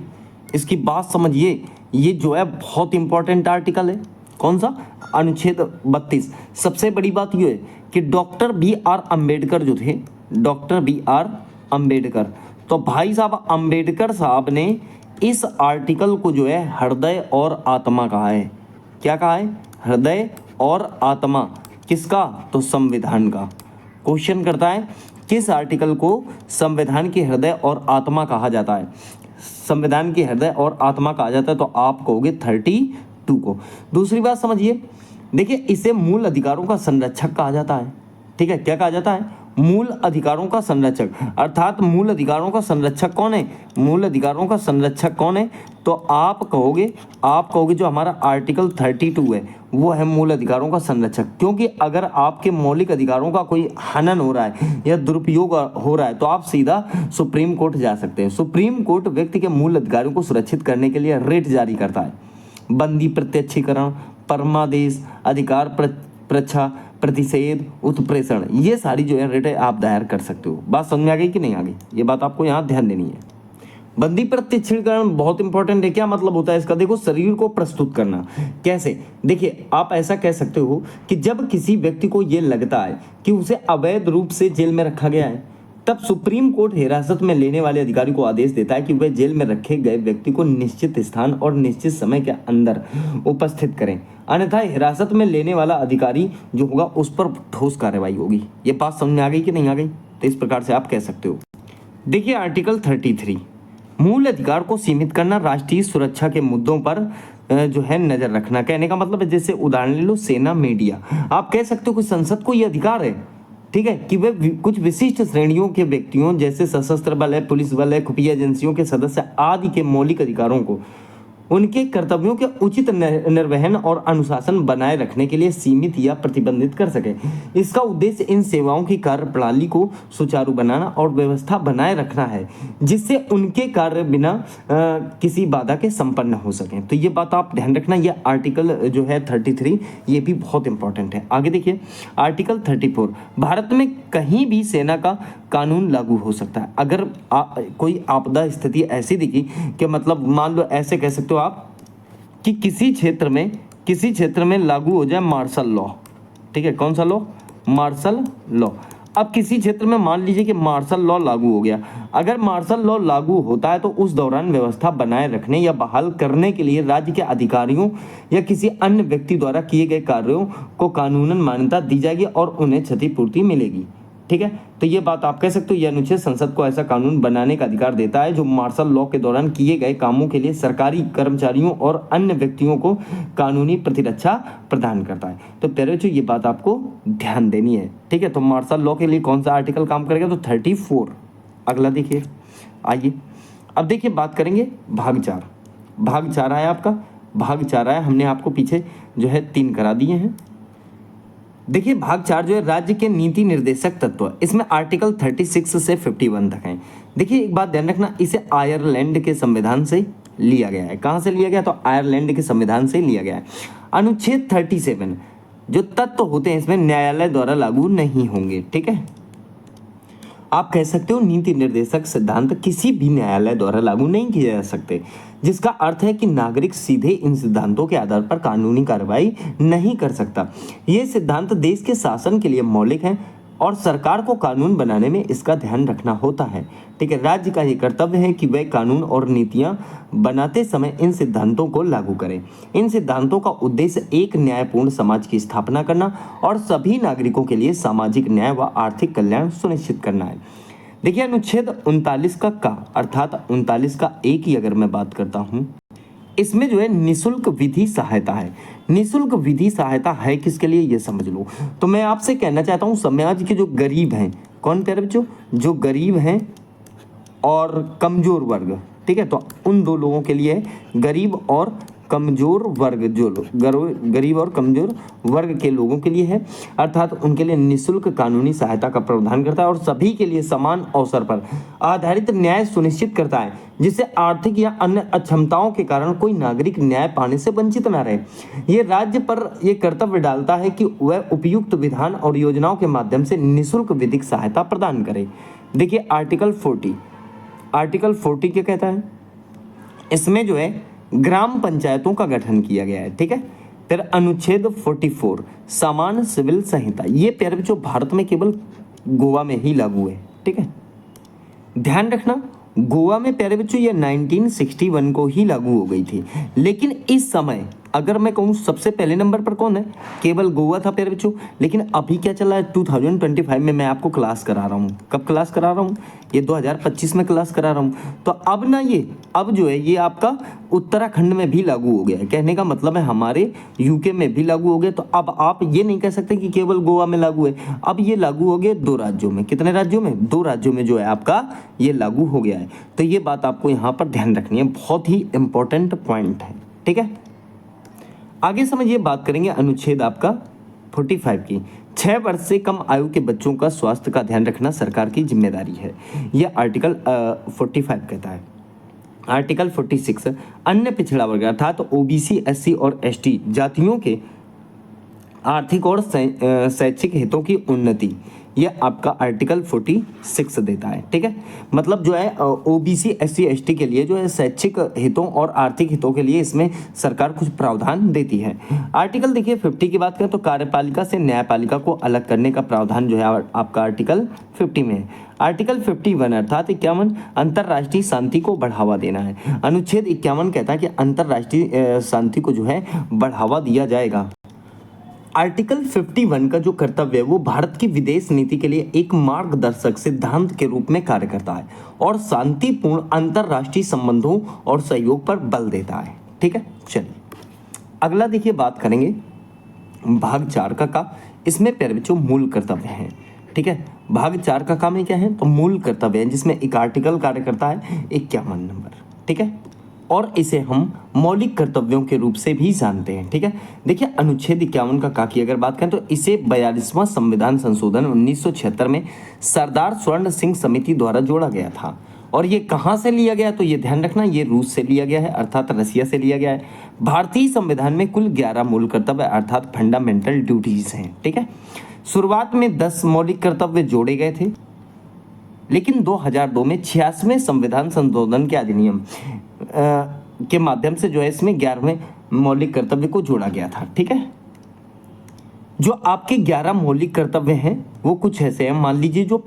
इसकी बात समझिए, ये जो है बहुत इंपॉर्टेंट आर्टिकल है। कौन सा? अनुच्छेद 32। सबसे बड़ी बात ये है कि डॉक्टर BR अम्बेडकर जो थे, डॉक्टर BR अम्बेडकर, तो भाई साहब अम्बेडकर साहब ने इस आर्टिकल को जो है हृदय और आत्मा कहा है। क्या कहा है? हृदय और आत्मा। किसका? तो संविधान का। क्वेश्चन करता है किस आर्टिकल को संविधान की हृदय और आत्मा कहा जाता है? संविधान की हृदय और आत्मा कहा जाता है, तो आप कहोगे 32 को। दूसरी बात समझिए, देखिए इसे मूल अधिकारों का संरक्षक कहा जाता है। ठीक है, क्या कहा जाता है? मूल अधिकारों का संरक्षक। अर्थात मूल अधिकारों का संरक्षक कौन है? मूल अधिकारों का संरक्षक कौन है? तो आप कहोगे जो हमारा आर्टिकल 32 है वो है मूल अधिकारों का संरक्षक। क्योंकि अगर आपके मौलिक अधिकारों का कोई हनन हो रहा है या दुरुपयोग हो रहा है तो आप सीधा सुप्रीम कोर्ट जा सकते हैं। सुप्रीम कोर्ट व्यक्ति के मूल अधिकारों को सुरक्षित करने के लिए रिट जारी करता है। बंदी प्रत्यक्षीकरण, परमादेश, अधिकार प्रच्छा, प्रतिषेध, उत्प्रेषण, ये सारी जो है रिट आप दायर कर सकते हो। बात समझ में आ गई कि नहीं आ गई? ये बात आपको यहाँ ध्यान देनी है। बंदी प्रत्यक्षीकरण बहुत इंपॉर्टेंट है। क्या मतलब होता है इसका? देखो, शरीर को प्रस्तुत करना। कैसे? देखिए, आप ऐसा कह सकते हो कि जब किसी व्यक्ति को ये लगता है कि उसे अवैध रूप से जेल में रखा गया है, तब सुप्रीम कोर्ट हिरासत में लेने वाले अधिकारी को आदेश देता है कि वह जेल में रखे गए व्यक्ति को निश्चित स्थान और निश्चित समय के अंदर उपस्थित करें, अन्यथा हिरासत में लेने वाला अधिकारी जो होगा उस पर ठोस कार्रवाई होगी। ये बात समझ में आ गई कि नहीं आ गई? तो इस प्रकार से आप कह सकते हो। देखिए आर्टिकल 33, मूल अधिकार को सीमित करना, राष्ट्रीय सुरक्षा के मुद्दों पर जो है नजर रखना। कहने का मतलब है, जैसे उदाहरण ले लो सेना, मीडिया। आप कह सकते हो कि संसद को ये अधिकार है, ठीक है, कि वे कुछ विशिष्ट श्रेणियों के व्यक्तियों जैसे सशस्त्र बल है, पुलिस बल है, खुफिया एजेंसियों के सदस्य आदि के मौलिक अधिकारों को उनके कर्तव्यों के उचित निर्वहन और अनुशासन बनाए रखने के लिए सीमित या प्रतिबंधित कर सके। इसका उद्देश्य इन सेवाओं की कार्यप्रणाली को सुचारू बनाना और व्यवस्था बनाए रखना है, जिससे उनके कार्य बिना किसी बाधा के संपन्न हो सकें। तो ये बात आप ध्यान रखना। ये आर्टिकल जो है 33 ये भी बहुत इंपॉर्टेंट है। आगे देखिए आर्टिकल 34, भारत में कहीं भी सेना का कानून लागू हो सकता है। अगर कोई आपदा स्थिति ऐसी दिखी कि मतलब मान लो ऐसे कह सकते हो आप कि किसी क्षेत्र में लागू हो जाए मार्शल लॉ। ठीक है, कौन सा लॉ? Martial law. अब किसी क्षेत्र में मान लीजिए कि मार्शल लॉ लागू हो गया। अगर मार्शल लॉ लागू होता है तो उस दौरान व्यवस्था बनाए रखने या बहाल करने के लिए राज्य के अधिकारियों या किसी अन्य व्यक्ति द्वारा किए गए कार्यों को कानूनन मान्यता दी जाएगी और उन्हें क्षतिपूर्ति मिलेगी। ठीक है। तो ये बात आप कह सकते हो, यह अनुच्छेद संसद को ऐसा कानून बनाने का अधिकार देता है जो मार्शल लॉ के दौरान किए गए कामों के लिए सरकारी कर्मचारियों और अन्य व्यक्तियों को कानूनी प्रतिरक्षा प्रदान करता है। तो प्यारे बच्चों ये बात आपको ध्यान देनी है, ठीक है। तो मार्शल लॉ के लिए कौन सा आर्टिकल काम करेगा, तो 34। अगला देखिए, आइए अब देखिए बात करेंगे भाग 4। भाग 4 आया आपका, भाग 4 आया, हमने आपको पीछे जो है 3 करा दिए हैं। देखिए भाग 4 जो है राज्य के नीति निर्देशक तत्व, इसमें आर्टिकल 36 से 51 तक है। देखिए एक बात ध्यान रखना, इसे आयरलैंड के संविधान से लिया गया है। कहाँ से लिया गया, तो आयरलैंड के संविधान से लिया गया है। अनुच्छेद 37 जो तत्व होते हैं इसमें न्यायालय द्वारा लागू नहीं होंगे, ठीक है। आप कह सकते हो नीति निर्देशक सिद्धांत किसी भी न्यायालय द्वारा लागू नहीं किए जा सकते, जिसका अर्थ है कि नागरिक सीधे इन सिद्धांतों के आधार पर कानूनी कार्रवाई नहीं कर सकता। ये सिद्धांत देश के शासन के लिए मौलिक हैं और सरकार को कानून बनाने में इसका ध्यान रखना होता है, ठीक है। राज्य का ये कर्तव्य है कि वह कानून और नीतियां बनाते समय इन सिद्धांतों को लागू करें। इन सिद्धांतों का उद्देश्य एक न्यायपूर्ण समाज की स्थापना करना और सभी नागरिकों के लिए सामाजिक न्याय व आर्थिक कल्याण सुनिश्चित करना है। देखिए अनुच्छेद 39 का अर्थात 39 का 1 की अगर मैं बात करता हूं, इसमें जो है निशुल्क विधि सहायता है। निशुल्क विधि सहायता है किसके लिए, ये समझ लो। तो मैं आपसे कहना चाहता हूं समाज के जो गरीब हैं, कौन प्यारे बच्चों, जो गरीब हैं और कमजोर वर्ग, ठीक है। तो उन दो लोगों के लिए गरीब और कमजोर वर्ग, जो गरीब और कमजोर वर्ग के लोगों के लिए है, अर्थात उनके लिए निशुल्क कानूनी सहायता का प्रावधान करता है और सभी के लिए समान अवसर पर आधारित न्याय सुनिश्चित करता है, जिससे आर्थिक या अन्य अक्षमताओं के कारण कोई नागरिक न्याय पाने से वंचित न रहे। ये राज्य पर यह कर्तव्य डालता है कि वह उपयुक्त विधान और योजनाओं के माध्यम से निशुल्क विधिक सहायता प्रदान करे। देखिए आर्टिकल 40 क्या कहता है, इसमें जो है ग्राम पंचायतों का गठन किया गया है, ठीक है। फिर अनुच्छेद 44 समान सिविल संहिता, ये प्यारे बच्चों भारत में केवल गोवा में ही लागू है, ठीक है। ध्यान रखना गोवा में प्यारे बच्चों ये 1961 को ही लागू हो गई थी, लेकिन इस समय अगर मैं कहूँ सबसे पहले नंबर पर कौन है, केवल गोवा था प्यारे बच्चों। लेकिन अभी क्या चला है, 2025 में मैं आपको क्लास करा रहा हूँ। कब क्लास करा रहा हूँ, ये 2025 में क्लास करा रहा हूँ। तो अब ना ये अब जो है ये आपका उत्तराखंड में भी लागू हो गया है। कहने का मतलब है हमारे यूके में भी लागू हो गया। तो अब आप ये नहीं कह सकते कि केवल गोवा में लागू है, अब ये लागू हो गया 2 राज्यों में। कितने राज्यों में, 2 राज्यों में जो है आपका ये लागू हो गया है। तो ये बात आपको यहाँ पर ध्यान रखनी है, बहुत ही इंपॉर्टेंट पॉइंट है, ठीक है। आगे समझिए, बात करेंगे अनुच्छेद आपका 45 की। 6 वर्ष से कम आयु के बच्चों का स्वास्थ्य का ध्यान रखना सरकार की जिम्मेदारी है, यह आर्टिकल 45 कहता है। आर्टिकल 46 अन्य पिछड़ा वर्ग अर्थात ओबीसी, एससी और एसटी जातियों के आर्थिक और शैक्षिक हितों की उन्नति, यह आपका आर्टिकल 46 देता है, ठीक है। मतलब जो है ओबीसी, एससी, एसटी के लिए जो है शैक्षिक हितों और आर्थिक हितों के लिए इसमें सरकार कुछ प्रावधान देती है। आर्टिकल देखिए 50 की बात करें तो कार्यपालिका से न्यायपालिका को अलग करने का प्रावधान जो है आपका आर्टिकल 50 में है। आर्टिकल 51 अर्थात 51 अंतर्राष्ट्रीय शांति को बढ़ावा देना है। अनुच्छेद 51 कहता है कि अंतर्राष्ट्रीय शांति को जो है बढ़ावा दिया जाएगा। आर्टिकल 51 का जो कर्तव्य है वो भारत की विदेश नीति के लिए एक मार्गदर्शक सिद्धांत के रूप में कार्य करता है और शांतिपूर्ण अंतर्राष्ट्रीय संबंधों और सहयोग पर बल देता है, ठीक है। चलिए अगला देखिए, बात करेंगे भाग 4 का। इसमें प्यारे बच्चों मूल कर्तव्य हैं, ठीक है। भाग 4 का काम है क्या है, तो मूल कर्तव्य है, जिसमें एक आर्टिकल कार्य करता है 51 नंबर, ठीक है। और इसे हम मौलिक कर्तव्यों के रूप से भी जानते हैं, ठीक है। देखिए अनुच्छेद 51 का की अगर बात करें तो इसे 42वां संविधान संशोधन 1976 में सरदार स्वर्ण सिंह समिति द्वारा जोड़ा गया था। और ये कहाँ से लिया गया, तो ये ध्यान रखना ये रूस से लिया गया है, अर्थात रसिया से लिया गया है। भारतीय संविधान में कुल 11 मूल कर्तव्य अर्थात फंडामेंटल ड्यूटीज हैं, ठीक है। शुरुआत में 10 मौलिक कर्तव्य जोड़े गए थे, लेकिन 2002 में 86वें संविधान संशोधन के अधिनियम के माध्यम से जो है इसमें 11वें मौलिक कर्तव्य को जोड़ा गया था, ठीक है। जो आपके 11 मौलिक कर्तव्य हैं वो कुछ ऐसे हैं। मान लीजिए जो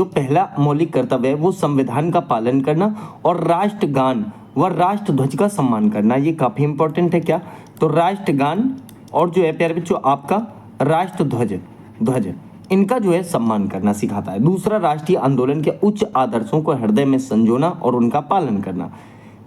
पहला मौलिक कर्तव्य है वो संविधान का पालन करना और राष्ट्रगान व राष्ट्रध्वज का सम्मान करना। ये काफी इंपॉर्टेंट है क्या, तो राष्ट्रगान और जो है प्यारे बच्चों आपका राष्ट्रध्वज इनका जो है सम्मान करना सिखाता है। दूसरा, राष्ट्रीय आंदोलन के उच्च आदर्शों को हृदय में संजोना और उनका पालन करना।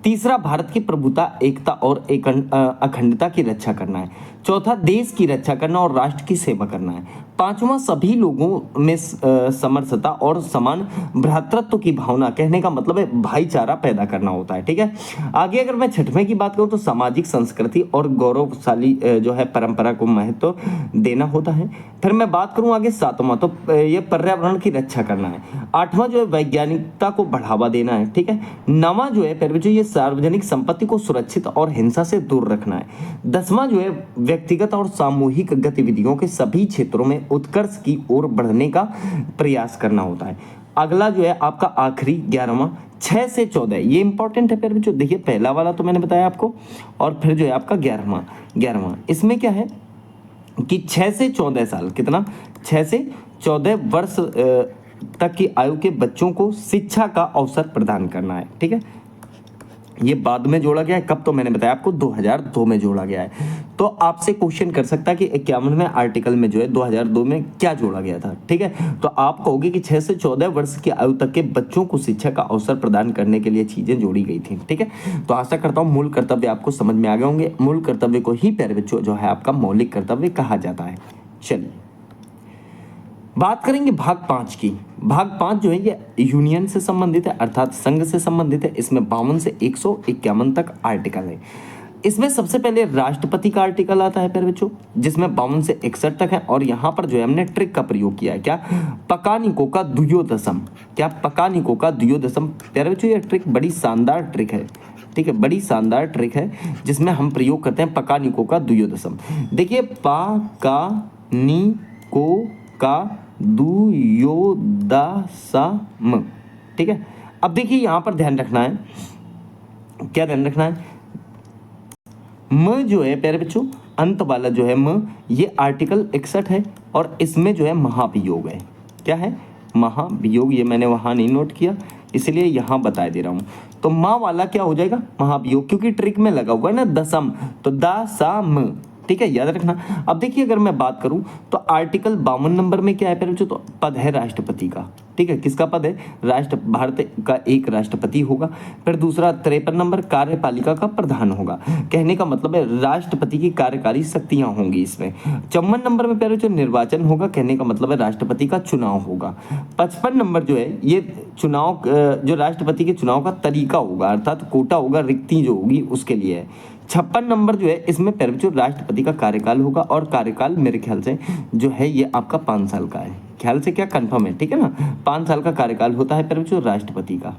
तीसरा, भारत की प्रभुता, एकता और अखंडता की रक्षा करना है। चौथा, देश की रक्षा करना और राष्ट्र की सेवा करना है। पांचवा, सभी लोगों में समरसता और समान भ्रातृत्व की भावना, कहने का मतलब है भाईचारा पैदा करना होता है। ठीक है, आगे अगर मैं छठवें की बात करूं तो सामाजिक संस्कृति और गौरवशाली जो है परंपरा को महत्व देना होता है। फिर मैं बात करूं आगे सातवां, तो ये पर्यावरण की रक्षा करना है। आठवां जो है वैज्ञानिकता को बढ़ावा देना है। ठीक है, नवां जो है फिर ये सार्वजनिक संपत्ति को सुरक्षित और हिंसा से दूर रखना है। दसवां जो है व्यक्तिगत और सामूहिक गतिविधियों के सभी क्षेत्रों में उत्कर्ष की ओर बढ़ने का प्रयास करना होता है। अगला जो है आपका आखिरी 11वां, 6 से 14, ये इंपॉर्टेंट है। फिर जो देखिए पहला वाला तो मैंने बताया आपको, और फिर जो है आपका 11वां इसमें क्या है कि 6 से 14 साल, कितना, 6 से 14 वर्ष तक की आयु के बच्चों को शिक्षा का अवसर प्रदान करना है। ठीक है, ये बाद में जोड़ा गया है, कब, तो मैंने बताया आपको 2002 में जोड़ा गया है। तो आपसे क्वेश्चन कर सकता है कि 51वें आर्टिकल में जो है 2002 में क्या जोड़ा गया था। ठीक है, तो आप कहोगे कि 6 से 14 वर्ष की आयु तक के बच्चों को शिक्षा का अवसर प्रदान करने के लिए चीजें जोड़ी गई थी। ठीक है, तो आशा करता हूँ मूल कर्तव्य आपको समझ में आ गए होंगे। मूल कर्तव्य को ही प्यारे बच्चों जो है आपका मौलिक कर्तव्य कहा जाता है। चलिए बात करेंगे भाग 5 की। भाग 5 जो है ये यूनियन से संबंधित है, अर्थात संघ से संबंधित है। इसमें 52 से 151 तक आर्टिकल है। इसमें सबसे पहले राष्ट्रपति का आर्टिकल आता है प्यारे बच्चों, जिसमें 52 से 61 तक है। और यहाँ पर जो है हमने ट्रिक का प्रयोग किया है, क्या, पकानिको का द्वयोदशम। क्या, पकानिको का द्वयोदशम। प्यारे बच्चों ये ट्रिक बड़ी शानदार ट्रिक है। ठीक है, बड़ी शानदार ट्रिक है जिसमें हम प्रयोग करते हैं पकानिको का द्वयोदशम। देखिए, पकानिको का द्वयोदशम। ठीक है, अब देखिए यहां पर ध्यान रखना है, क्या ध्यान रखना है, म जो है प्यारे बच्चों अंत वाला जो है म, ये आर्टिकल 61 है और इसमें जो है महाभियोग है। क्या है, महाभियोग। ये मैंने वहां नहीं नोट किया इसलिए यहां बता दे रहा हूं। तो माँ वाला क्या हो जाएगा, महाभियोग, क्योंकि ट्रिक में लगा हुआ है ना दशम, तो दशम। ठीक है, याद रखना। अब देखिए अगर मैं बात करूं तो आर्टिकल 52 नंबर में क्या है पहले तो पद है राष्ट्रपति का। ठीक है, किसका पद है, भारत का एक राष्ट्रपति होगा। फिर दूसरा 53 नंबर कार्यपालिका का प्रधान होगा। कहने का मतलब है राष्ट्रपति की कार्यकारी शक्तियां होंगी इसमें। 54 नंबर में पहले जो निर्वाचन होगा, कहने का मतलब है राष्ट्रपति का चुनाव होगा। 55 नंबर जो है ये चुनाव जो राष्ट्रपति के चुनाव का तरीका होगा, अर्थात कोटा होगा, रिक्ति जो होगी उसके लिए है। 56 नंबर जो है इसमें जो राष्ट्रपति का कार्यकाल होगा, और कार्यकाल मेरे ख्याल से जो है ये आपका 5 साल का है। ख्याल से क्या, कंफर्म है, ठीक है ना, 5 साल का कार्यकाल होता है जो राष्ट्रपति का।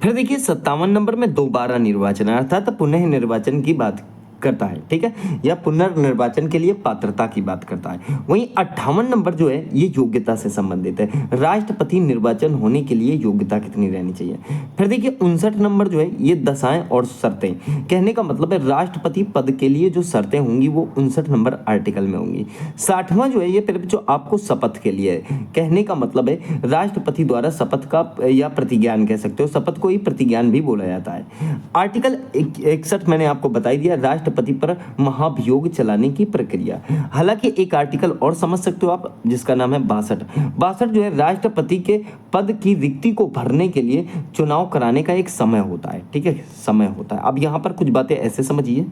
फिर देखिए 57 नंबर में दोबारा निर्वाचन, अर्थात पुनः निर्वाचन की बात करता है। ठीक है, या पुनर्निर्वाचन के लिए पात्रता की बात करता है। वहीं 58 नंबर जो है ये योग्यता से संबंधित है, राष्ट्रपति निर्वाचन होने के लिए योग्यता कितनी रहनी चाहिए। फिर देखिए 59 नंबर जो है ये दशाएं और शर्तें, कहने का मतलब है राष्ट्रपति पद के लिए जो शर्तें होंगी वो 59 नंबर आर्टिकल में होंगी। 60वां जो है ये फिर जो आपको शपथ के लिए है, कहने का मतलब है राष्ट्रपति द्वारा शपथ का या प्रतिज्ञान कह सकते हो, शपथ को ही प्रतिज्ञान भी बोला जाता है। आर्टिकल 61 मैंने आपको बता दिया, राष्ट्रपति पर महाभियोग चलाने की प्रक्रिया। हालांकि एक आर्टिकल और समझ सकते हो आप जिसका नाम है 62 जो है राष्ट्रपति के पद की रिक्ति को भरने के लिए चुनाव कराने का एक समय होता है। ठीक है, समय होता है। अब यहां पर कुछ बातें ऐसे समझिए,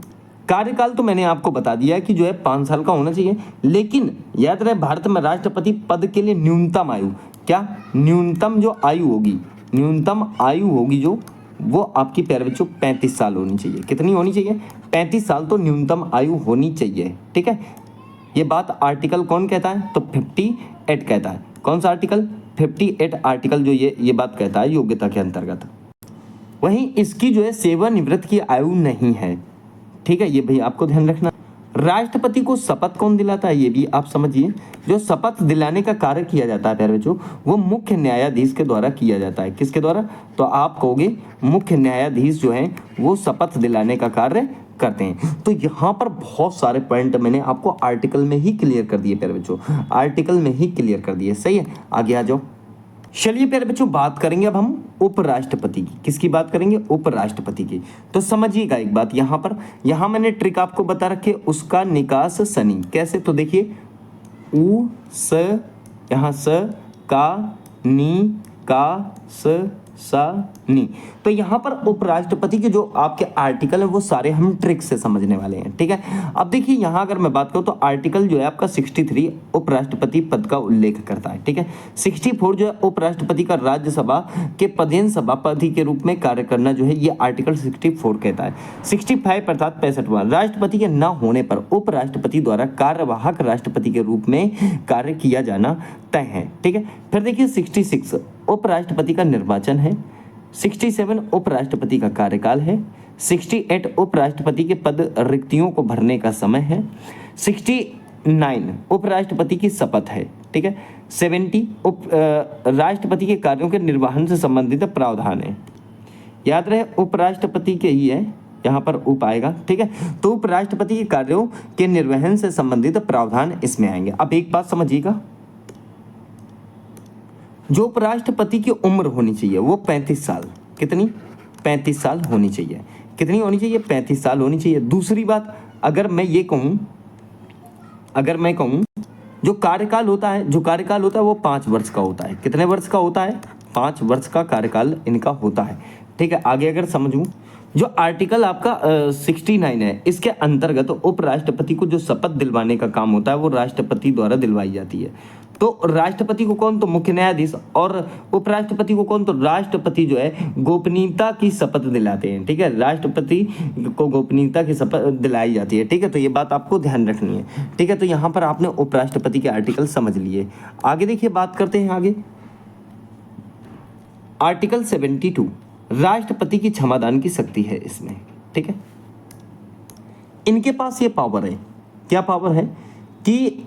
कार्यकाल तो मैंने आपको बता दिया है कि जो है 5 साल का होना चाहिए, लेकिन याद रहे भारत में राष्ट्रपति पद के लिए न्यूनतम आयु, क्या, न्यूनतम जो आयु होगी, न्यूनतम आयु होगी जो वो आपकी प्यारे बच्चों 35 साल होनी चाहिए। कितनी होनी चाहिए, 35 साल तो न्यूनतम आयु होनी चाहिए। ठीक है, ये बात आर्टिकल कौन कहता है, तो 58 कहता है। कौन सा आर्टिकल, 58 आर्टिकल जो ये बात कहता है योग्यता के अंतर्गत। वहीं इसकी जो है सेवानिवृत्त की आयु नहीं है। ठीक है, ये भाई आपको ध्यान रखना। राष्ट्रपति को शपथ कौन दिलाता है ये भी आप समझिए। जो शपथ दिलाने का कार्य किया जाता है प्यारे बच्चों वो मुख्य न्यायाधीश के द्वारा किया जाता है। किसके द्वारा, तो आप कहोगे मुख्य न्यायाधीश जो है वो शपथ दिलाने का कार्य करते हैं। तो यहाँ पर बहुत सारे पॉइंट मैंने आपको आर्टिकल में ही क्लियर कर दिए प्यारे बच्चों, आर्टिकल में ही क्लियर कर दिए। सही है, आगे आ जाओ। चलिए प्यारे बच्चों बात करेंगे अब हम उपराष्ट्रपति की। किसकी बात करेंगे, उपराष्ट्रपति की। तो समझिएगा एक बात, यहाँ मैंने ट्रिक आपको बता रखी है, उसका निकास शनि। कैसे, तो देखिए उ स यहाँ स का नी का स सा नी। तो यहाँ पर उपराष्ट्रपति के जो आपके आर्टिकल है वो सारे हम ट्रिक से समझने वाले हैं, ठीक है। अब देखिए यहाँ अगर मैं बात करूँ तो आर्टिकल जो है आपका 63 उपराष्ट्रपति पद का उल्लेख करता है, ठीक है। 64 जो है उपराष्ट्रपति का राज्यसभा के पदेन सभापति के रूप में कार्य करना जो है ये आर्टिकल 64 कहता है। 65 अर्थात 65वां, राष्ट्रपति के न होने पर उपराष्ट्रपति द्वारा कार्यवाहक राष्ट्रपति के रूप में कार्य किया जाना तय है, ठीक है। फिर देखिए 66 उपराष्ट्रपति का निर्वाचन है। 67 उपराष्ट्रपति का कार्यकाल है। 68 उपराष्ट्रपति के पद रिक्तियों को भरने का समय है। 69 उपराष्ट्रपति की शपथ है, ठीक है। 70 राष्ट्रपति के कार्यों के निर्वहन से संबंधित प्रावधान है। याद रहे उपराष्ट्रपति के ही है, यहाँ पर उप आएगा, ठीक है। तो उपराष्ट्रपति के कार्यों के निर्वहन से संबंधित प्रावधान इसमें आएंगे। अब एक बात समझिएगा, जो उपराष्ट्रपति की उम्र होनी चाहिए वो 35 साल, कितनी 35 साल होनी चाहिए, कितनी होनी चाहिए 35 साल होनी चाहिए। दूसरी बात, अगर मैं कहूँ जो कार्यकाल होता है वो 5 वर्ष का होता है। कितने वर्ष का होता है? 5 वर्ष का कार्यकाल इनका होता है, ठीक है। आगे अगर समझूं, जो आर्टिकल आपका 69 है इसके अंतर्गत उपराष्ट्रपति को जो शपथ दिलवाने का काम होता है वो राष्ट्रपति द्वारा दिलवाई जाती है। तो राष्ट्रपति को कौन? तो मुख्य न्यायाधीश, और उपराष्ट्रपति को कौन? तो राष्ट्रपति जो है गोपनीयता की शपथ दिलाते हैं, ठीक है। राष्ट्रपति को गोपनीयता की शपथ दिलाई जाती है, ठीक है। तो ये बात आपको ध्यान रखनी है, ठीक है। तो यहाँ पर आपने उपराष्ट्रपति के आर्टिकल समझ लिए। आगे देखिए, बात करते हैं आगे आर्टिकल 72, राष्ट्रपति की क्षमादान की शक्ति है इसमें, ठीक है। इनके पास ये पावर है, क्या पावर है कि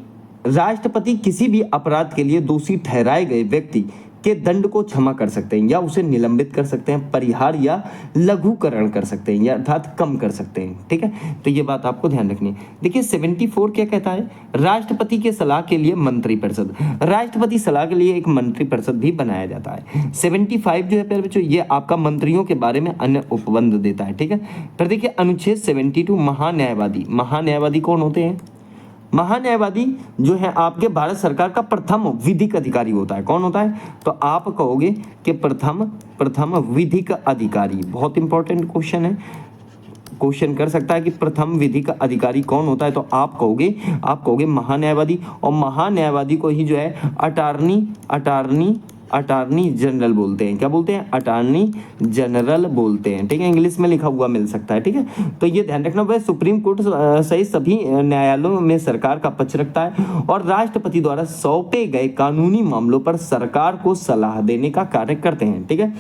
राष्ट्रपति किसी भी अपराध के लिए दोषी ठहराए गए व्यक्ति के दंड को क्षमा कर सकते हैं या उसे निलंबित कर सकते हैं, परिहार या लघुकरण कर सकते हैं या अर्थात कम कर सकते हैं, ठीक है। तो ये बात आपको ध्यान रखनी है। देखिए 74 क्या कहता है? राष्ट्रपति के सलाह के लिए मंत्रिपरिषद, राष्ट्रपति सलाह के लिए एक मंत्रिपरिषद भी बनाया जाता है। 75 जो है प्यारे बच्चों ये आपका मंत्रियों के बारे में अन्य उपबंध देता है, ठीक है। फिर देखिए अनुच्छेद 72 महान्यायवादी, महान्यायवादी कौन होते हैं? महान्यायवादी जो है आपके भारत सरकार का प्रथम विधिक अधिकारी होता है। कौन होता है? तो आप कहोगे कि प्रथम विधिक अधिकारी। बहुत इंपॉर्टेंट क्वेश्चन है, क्वेश्चन कर सकता है कि प्रथम विधिक अधिकारी कौन होता है, तो आप कहोगे महान्यायवादी। और महान्यायवादी को ही जो है अटॉर्नी जनरल बोलते हैं। क्या बोलते हैं? अटॉर्नी जनरल बोलते हैं, ठीक है। इंग्लिश में लिखा हुआ मिल सकता है, ठीक है। तो ये ध्यान रखना, वह सुप्रीम कोर्ट सहित सभी न्यायालयों में सरकार का पक्ष रखता है और राष्ट्रपति द्वारा सौंपे गए कानूनी मामलों पर सरकार को सलाह देने का कार्य करते हैं, ठीक है।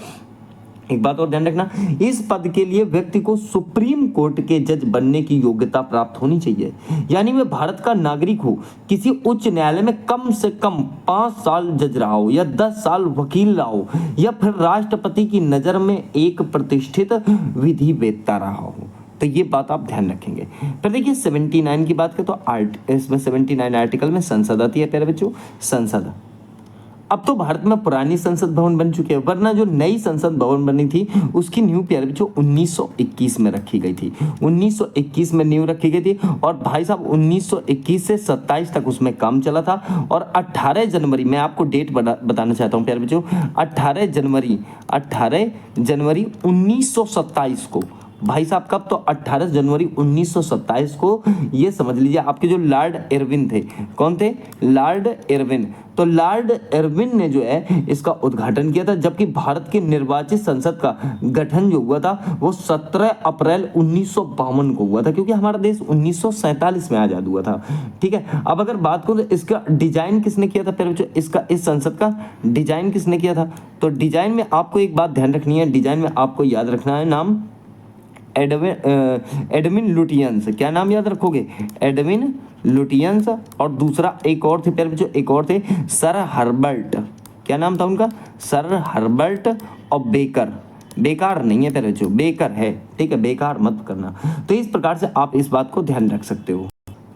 एक बात और ध्यान रखना, इस पद के लिए व्यक्ति को सुप्रीम कोर्ट के जज बनने की योग्यता प्राप्त होनी चाहिए, यानी वह भारत का नागरिक हो, किसी उच्च न्यायालय में कम से कम 5 साल जज रहा हो या 10 साल वकील रहा हो या फिर राष्ट्रपति की नजर में एक प्रतिष्ठित विधिवेत्ता रहा हो। तो ये बात आप ध्यान रखेंगे। फिर देखिए 79 की बात करें तो इसमें 79 आर्टिकल में संसद आती है प्यारे बच्चों, संसद। अब तो भारत में पुरानी संसद भवन बन चुके हैं, वरना जो नई संसद भवन बनी थी उसकी नींव प्यारे बच्चों 1921 में रखी गई थी। 1921 में नींव रखी गई थी और भाई साहब 1921 से 27 तक उसमें काम चला था। और 18 जनवरी, मैं आपको डेट बताना चाहता हूँ प्यारे बच्चों, 18 जनवरी 1927 को, भाई साहब कब? तो 18 जनवरी 1927 को, ये समझ लीजिए आपके जो लॉर्ड इरविन थे, कौन थे? Lord Irwin. तो लॉर्ड इरविन ने जो है इसका उद्घाटन किया था, जबकि भारत की निर्वाचित संसद का गठन जो हुआ था वो 17 अप्रैल 1952 को हुआ था, क्योंकि हमारा देश 1947 में आजाद हुआ था, ठीक है। अब अगर बात करूं तो इसका डिजाइन किसने किया था प्यारे बच्चों? इस संसद का डिजाइन किसने किया था? तो डिजाइन में आपको एक बात ध्यान रखनी है, डिजाइन में आपको याद रखना है नाम एडविन लुटियंस। क्या नाम याद रखोगे? Edwin Lutyens. और दूसरा एक और थे प्यारे बच्चों, एक और थे सर हर्बर्ट। क्या नाम था उनका? सर हर्बर्ट और बेकर। बेकार नहीं है प्यारे बच्चों, बेकर है, ठीक है, बेकार मत करना। तो इस प्रकार से आप इस बात को ध्यान रख सकते हो।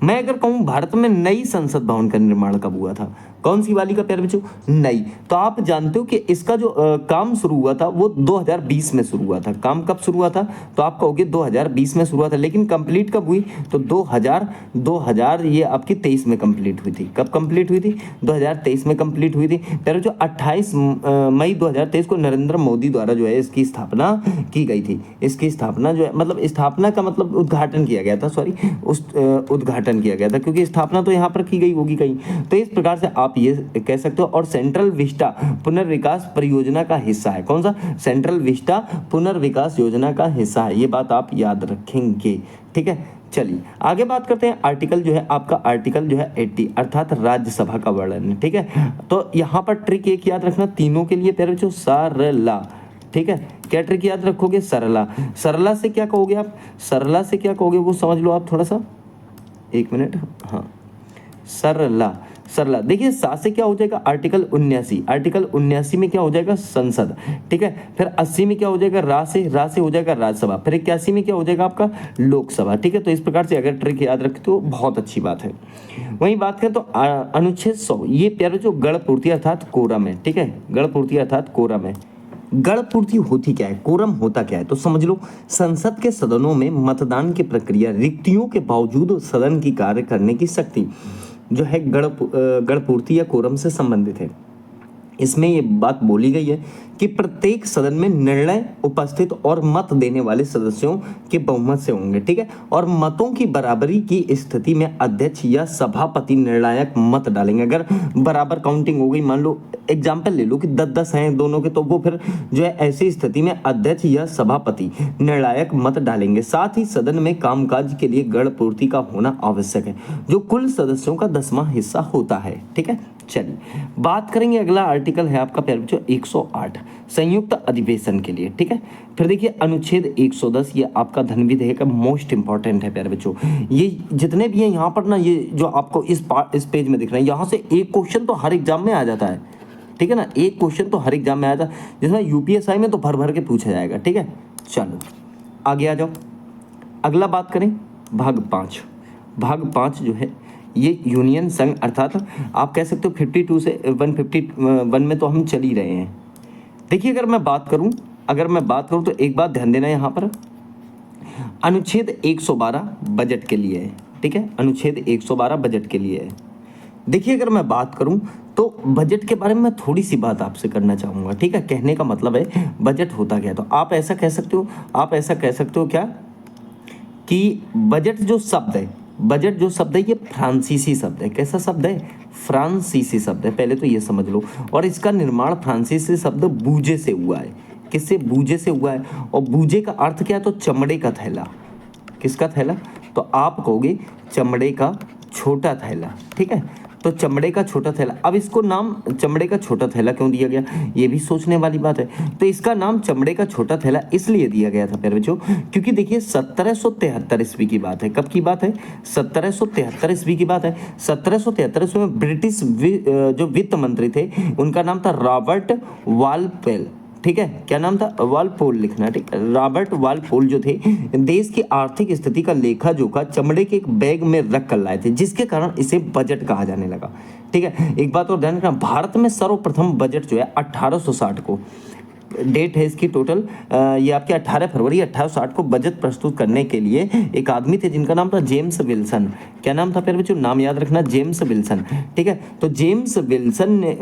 मैं अगर कहूँ भारत में नई संसद भवन का निर्माण कब हुआ था? कौन सी वाली का प्यारे बच्चों? नई। तो आप जानते हो कि इसका जो काम शुरू हुआ था वो 2020 में शुरू हुआ था। काम कब शुरू हुआ था? तो आप कहोगे 2020 में शुरू हुआ था, लेकिन कंप्लीट कब हुई? तो 2000 ये आपकी 23 में कंप्लीट हुई थी। कब कंप्लीट हुई थी? 2023 में कंप्लीट हुई थी। प्यारे बच्चों 28 मई 2023 को नरेंद्र मोदी द्वारा जो है इसकी स्थापना की गई थी। इसकी स्थापना जो है, मतलब स्थापना का मतलब उद्घाटन किया गया था, सॉरी, उस उद्घाटन किया गया था, क्योंकि स्थापना तो यहाँ पर की गई होगी कहीं। तो इस प्रकार से आप ये कह सकते हो। और सेंट्रल विस्टा पुनर्विकास परियोजना का हिस्सा है। कौन सा? सेंट्रल विस्टा पुनर्विकास योजना का हिस्सा है। ये बात आप याद रखेंगे, ठीक है। चलिए आगे बात करते हैं। आर्टिकल जो है आपका, आर्टिकल जो है 80 अर्थात राज्यसभा का वर्णन है, ठीक है। तो यहाँ पर ट्रिक एक याद रखना तीनों के लिए प्यारे बच्चों, सरला, ठीक है। क्या ट्रिक याद रखोगे? सरला। सरला से क्या कहोगे आप? सरला से क्या कहोगे वो समझ लो आप थोड़ा सा, एक मिनट। हाँ, सरला, सरला। देखिए सा से क्या हो जाएगा? आर्टिकल 79। आर्टिकल 79 में क्या हो जाएगा? संसद, ठीक है। फिर 80 में क्या हो जाएगा? रा से हो जाएगा राज्यसभा। फिर 81 में क्या हो जाएगा आपका? लोकसभा, ठीक है। तो इस प्रकार से अगर ट्रिक याद रखते हो बहुत अच्छी बात है। वहीं बात करें तो अनुच्छेद 100 ये प्यारे जो गण पूर्ति अर्थात कोरम है, ठीक है। गण पूर्ति अर्थात कोरम है। गण पूर्ति होती क्या है? कोरम होता क्या है? तो समझ लो, संसद के सदनों में मतदान की प्रक्रिया, रिक्तियों के बावजूद सदन की कार्य करने की शक्ति जो है गण पूर्ति या कोरम से संबंधित है। इसमें ये बात बोली गई है कि प्रत्येक सदन में निर्णय उपस्थित और मत देने वाले सदस्यों के बहुमत से होंगे, ठीक है। और मतों की बराबरी की स्थिति में अध्यक्ष या सभापति निर्णायक मत डालेंगे। अगर बराबर काउंटिंग हो गई, मान लो एग्जाम्पल ले लो कि 10-10 हैं दोनों के, तो वो फिर जो है ऐसी स्थिति में अध्यक्ष या सभापति निर्णायक मत डालेंगे। साथ ही सदन में कामकाज के लिए गण पूर्ति का होना आवश्यक है, जो कुल सदस्यों का 10वां हिस्सा होता है, ठीक है। चलिए बात करेंगे, अगला आर्टिकल है आपका प्यारे बच्चों 108 संयुक्त अधिवेशन के लिए, ठीक है। फिर देखिए अनुच्छेद 110 ये आपका धन विधेयक का मोस्ट इंपॉर्टेंट है प्यारे बच्चों। ये जितने भी हैं यहाँ पर ना, ये जो आपको इस पेज में दिख रहे हैं, यहाँ से एक क्वेश्चन तो हर एग्जाम में आ जाता है, ठीक है ना। एक क्वेश्चन तो हर एग्जाम में आ जाता है, जिसमें यूपीएसआई में तो भर भर के पूछा जाएगा, ठीक है। चलो आगे आ जाओ। अगला बात करें भाग 5। भाग 5 जो है ये यूनियन संघ अर्थात आप कह सकते हो 52 से 151 में तो हम चल ही रहे हैं। देखिए अगर मैं बात करूं तो एक बात ध्यान देना, यहाँ पर अनुच्छेद 112 बजट के लिए है, ठीक है। अनुच्छेद 112 बजट के लिए है। देखिए अगर मैं बात करूं तो बजट के बारे में मैं थोड़ी सी बात आपसे करना चाहूँगा, ठीक है। कहने का मतलब है बजट होता क्या है। तो आप ऐसा कह सकते हो क्या कि बजट जो शब्द है ये फ्रांसीसी शब्द है। कैसा शब्द है? फ्रांसीसी शब्द है, पहले तो ये समझ लो। और इसका निर्माण फ्रांसीसी शब्द बूजे से हुआ है। किससे? बूजे से हुआ है। और बूजे का अर्थ क्या है? तो चमड़े का थैला। किसका थैला? तो आप कहोगे चमड़े का छोटा थैला, ठीक है। तो चमड़े का छोटा थैला। अब इसको नाम चमड़े का छोटा थैला क्यों दिया गया, ये भी सोचने वाली बात है। तो इसका नाम चमड़े का छोटा थैला इसलिए दिया गया था प्यारे बच्चों, क्योंकि देखिए 1773 ईस्वी की बात है। कब की बात है? 1773 ईस्वी की बात है। 1773 में ब्रिटिश जो वित्त मंत्री थे उनका नाम था रॉबर्ट वालपोल, ठीक है। क्या नाम था? वालपोल लिखना, ठीक है। रॉबर्ट वालपोल जो थे देश की आर्थिक स्थिति का लेखा जोखा चमड़े के एक बैग में रख कर लाए थे, जिसके कारण इसे बजट कहा जाने लगा, ठीक है। एक बात और ध्यान रखना, भारत में सर्वप्रथम बजट जो है 1860 को डेट है इसकी टोटल, ये आपके 18 फरवरी 1860 को बजट प्रस्तुत करने के लिए एक आदमी थे जिनका नाम था जेम्स विल्सन। क्या नाम था प्यारे बच्चों? नाम याद रखना, जेम्स विल्सन, ठीक है। तो जेम्स विल्सन ने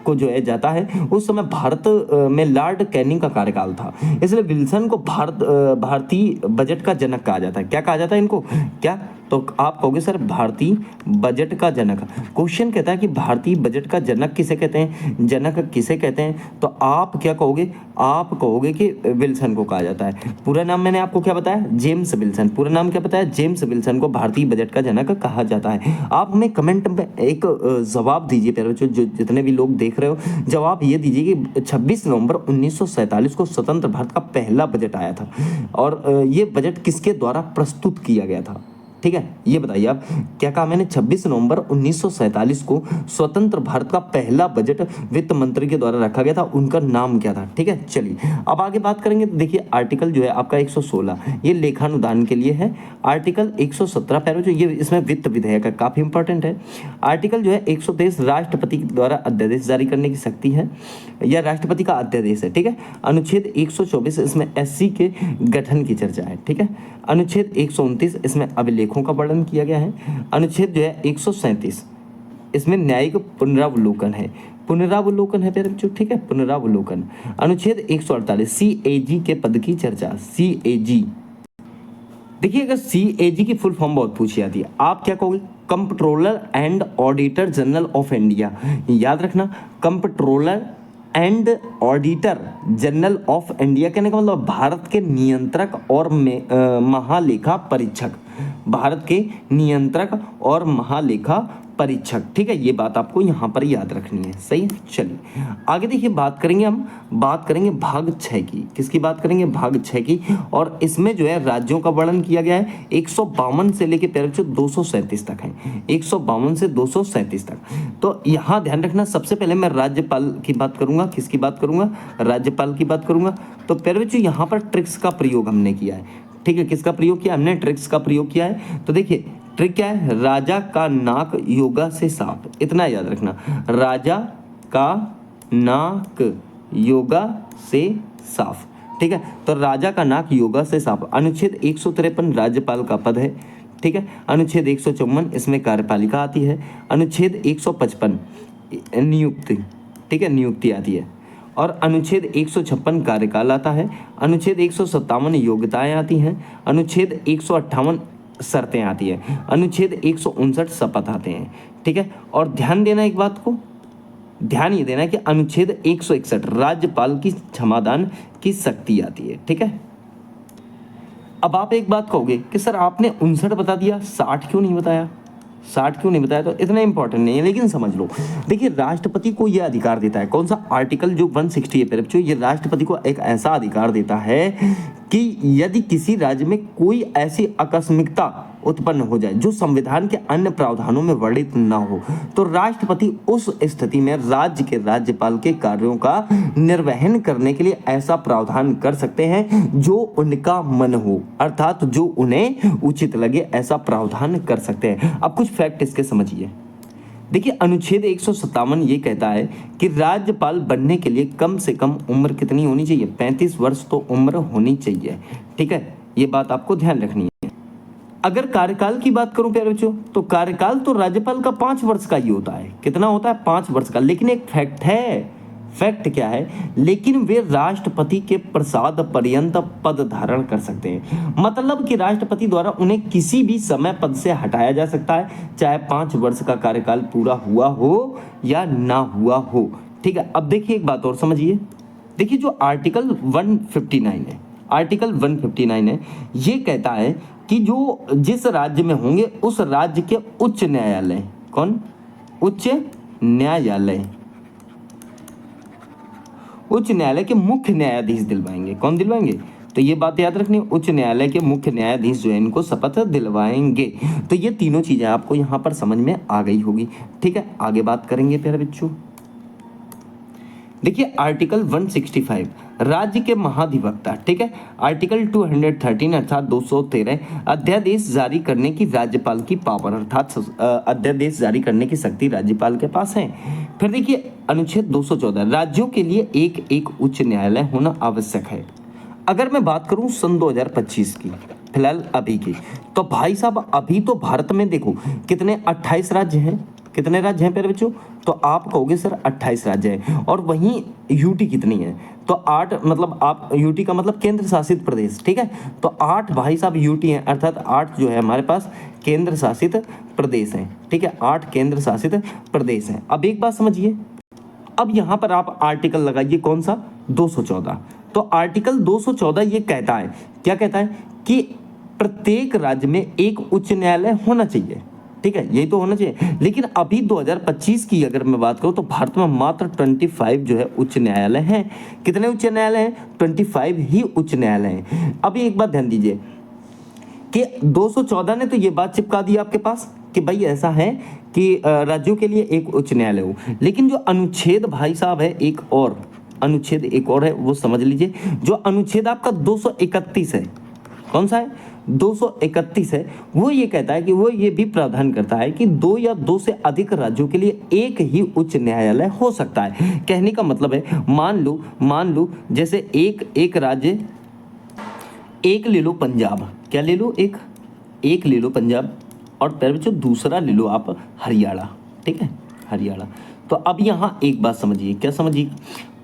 को जो है जाता है, उस समय भारत में लॉर्ड कैनिंग का कार्यकाल था, इसलिए विल्सन को भारतीय बजट का जनक कहा जाता है। क्या कहा जाता है इनको? क्या? तो आप कहोगे सर भारतीय बजट का जनक। क्वेश्चन कहता है कि भारतीय बजट का जनक किसे कहते हैं, जनक किसे कहते हैं? तो आप क्या कहोगे? आप कहोगे कि विल्सन को कहा जाता है। पूरा नाम मैंने आपको क्या बताया? James Wilson. पूरा नाम क्या बताया? जेम्स विल्सन को भारतीय बजट का जनक कहा जाता है। आप हमें कमेंट में एक जवाब दीजिए प्यारे बच्चों, जो जितने भी लोग देख रहे हो, जवाब ये दीजिए कि 26 नवंबर 1947 को स्वतंत्र भारत का पहला बजट आया था और ये बजट किसके द्वारा प्रस्तुत किया गया था, ठीक है, ये बताइए आप, क्या कहा मैंने? 26 नवंबर 1947 को स्वतंत्र भारत का पहला बजट वित्त मंत्री के द्वारा रखा गया था, उनका नाम क्या था? ठीक है, चलिए अब आगे बात करेंगे। तो देखिए आर्टिकल जो है आपका 116 ये लेखानुदान के लिए है। आर्टिकल 117 पैरा जो ये इसमें वित्त विधेयक है, काफी इंपॉर्टेंट है। आर्टिकल जो है 123 राष्ट्रपति द्वारा अध्यादेश जारी करने की शक्ति है, या राष्ट्रपति का अध्यादेश है। ठीक है, अनुच्छेद 124 इसमें एससी के गठन की चर्चा है। ठीक है, अनुच्छेद 129 इसमें अभिलेखों का वर्णन किया गया है। अनुच्छेद जो है 137 इसमें न्यायिक पुनरावलोकन है, पुनरावलोकन है प्यारे बच्चों। ठीक है, पुनरावलोकन। अनुच्छेद 148 सीएजी के पद की चर्चा, सीएजी। देखिए अगर सीएजी की फुल फॉर्म बहुत पूछी जाती है, आप क्या कहोगे? Comptroller and auditor general of India. याद रखना, comptroller and auditor general of India कहने का मतलब भारत के नियंत्रक और महालेखा परीक्षक, भारत के नियंत्रक और महालेखा परीक्षक। ठीक है, ये बात आपको यहाँ पर याद रखनी है। सही है, चलिए आगे देखिए बात करेंगे, हम बात करेंगे भाग 6 की। किसकी बात करेंगे? भाग 6 की। और इसमें जो है राज्यों का वर्णन किया गया है, 152 से लेके पैर 237 तक है, 152 से 237 तक। तो यहाँ ध्यान रखना, सबसे पहले मैं राज्यपाल की बात करूंगा। किसकी बात करूंगा? राज्यपाल की बात करूंगा। तो पैर बच्चों यहाँ पर ट्रिक्स का प्रयोग हमने किया है। ठीक है, किसका प्रयोग किया हमने? ट्रिक्स का प्रयोग किया है। तो देखिए ट्रिक क्या है? राजा का नाक योगा से साफ, इतना याद रखना, राजा का नाक योगा से साफ। ठीक है, तो राजा का नाक योगा से साफ। अनुच्छेद 153 राज्यपाल का पद है। ठीक है, अनुच्छेद 154 इसमें कार्यपालिका आती है। अनुच्छेद 155 नियुक्ति, ठीक है, नियुक्ति आती है। और अनुच्छेद 156 कार्यकाल आता है। अनुच्छेद 157 योग्यताएं आती हैं। अनुच्छेद 158 शर्तें आती है। अनुच्छेद 159 शपथ आते हैं। ठीक है, और ध्यान देना एक बात को, ध्यान ये देना कि अनुच्छेद 161 राज्यपाल की क्षमादान की शक्ति आती है। ठीक है, अब आप एक बात कहोगे कि सर आपने 59 बता दिया, 60 क्यों नहीं बताया? 60 क्यों नहीं बताया? तो इतना इंपॉर्टेंट नहीं है, लेकिन समझ लो। देखिए राष्ट्रपति को यह अधिकार देता है, कौन सा? आर्टिकल जो 160 है बच्चों, ये राष्ट्रपति को एक ऐसा अधिकार देता है कि यदि किसी राज्य में कोई ऐसी आकस्मिकता उत्पन्न हो जाए जो संविधान के अन्य प्रावधानों में वर्णित न हो, तो राष्ट्रपति उस स्थिति में राज्य के राज्यपाल के कार्यों का निर्वहन करने के लिए ऐसा प्रावधान कर सकते हैं जो उनका मन हो, अर्थात जो उन्हें उचित लगे, ऐसा प्रावधान कर सकते हैं। अब कुछ फैक्ट इसके समझिए। देखिए अनुच्छेद 157 ये कहता है कि राज्यपाल बनने के लिए कम से कम उम्र कितनी होनी चाहिए? 35 वर्ष तो उम्र होनी चाहिए। ठीक है, ये बात आपको ध्यान रखनी है। अगर कार्यकाल की बात करूं प्यारे बच्चों, तो कार्यकाल तो राज्यपाल का 5 वर्ष का ही होता है। कितना होता है? 5 वर्ष का। लेकिन एक फैक्ट है, फैक्ट क्या है? लेकिन वे राष्ट्रपति के प्रसाद पर्यंत पद धारण कर सकते हैं। मतलब कि राष्ट्रपति द्वारा उन्हें किसी भी समय पद से हटाया जा सकता है, चाहे 5 वर्ष का कार्यकाल पूरा हुआ हो या ना हुआ हो। ठीक है, अब देखिए एक बात और समझिए। देखिए जो आर्टिकल 159 है, आर्टिकल 159 है, ये कहता है कि जो जिस राज्य में होंगे उस राज्य के उच्च न्यायालय, कौन? उच्च न्यायालय, उच्च न्यायालय के मुख्य न्यायाधीश दिलवाएंगे। कौन दिलवाएंगे? तो ये बात याद रखनी, उच्च न्यायालय के मुख्य न्यायाधीश जो है इनको शपथ दिलवाएंगे। तो ये तीनों चीजें आपको यहाँ पर समझ में आ गई होगी। ठीक है, आगे बात करेंगे प्यारे बच्चों। देखिए आर्टिकल 165 राज्य के महाधिवक्ता। ठीक है, आर्टिकल 213 अर्थात 213 अध्यादेश जारी करने की राज्यपाल की पावर, अर्थात अध्यादेश जारी करने की शक्ति राज्यपाल के पास है। फिर देखिए अनुच्छेद 214 राज्यों के लिए एक एक उच्च न्यायालय होना आवश्यक है। अगर मैं बात करूं सन 2025 की, फिलहाल अभी की, तो भाई साहब अभी तो भारत में देखो कितने 28 राज्य हैं। कितने राज्य हैं प्यारे बच्चों? तो आप कहोगे सर 28 राज्य हैं, और वहीं यूटी कितनी है? तो 8, मतलब आप यूटी का मतलब केंद्र शासित प्रदेश। ठीक है, तो 8 भाई साहब यूटी हैं, अर्थात 8 जो है हमारे पास केंद्र शासित प्रदेश हैं। ठीक है, 8 केंद्र शासित प्रदेश हैं। अब एक बात समझिए, अब यहां पर आप आर्टिकल लगाइए, कौन सा? 214। तो आर्टिकल 214 ये कहता है, क्या कहता है? कि प्रत्येक राज्य में एक उच्च न्यायालय होना चाहिए। ठीक है, यही तो होना चाहिए। लेकिन अभी 2025 की अगर मैं बात करूं तो भारत में मात्र 25 जो है उच्च न्यायालय हैं। कितने उच्च न्यायालय हैं? 25 ही उच्च न्यायालय हैं। अभी एक बात ध्यान दीजिए कि 214 ने तो ये बात चिपका दी आपके पास कि भाई ऐसा है कि राज्यों के लिए एक उच्च न्यायालय हो, लेकिन जो अनुच्छेद भाई साहब है एक और अनुच्छेद एक और है, वो समझ लीजिए। जो अनुच्छेद आपका 231 है, कौन सा है, 231 है, वो ये कहता है कि वो ये भी प्रावधान करता है कि 2 या 2 से अधिक राज्यों के लिए एक ही उच्च न्यायालय हो सकता है। कहने का मतलब है, मान लो जैसे एक राज्य, एक ले लो पंजाब, क्या ले लो, एक ले लो पंजाब, और फिर बच्चों दूसरा ले लो आप हरियाणा, ठीक है, हरियाणा। तो अब यहाँ एक बात समझिए, क्या समझिए,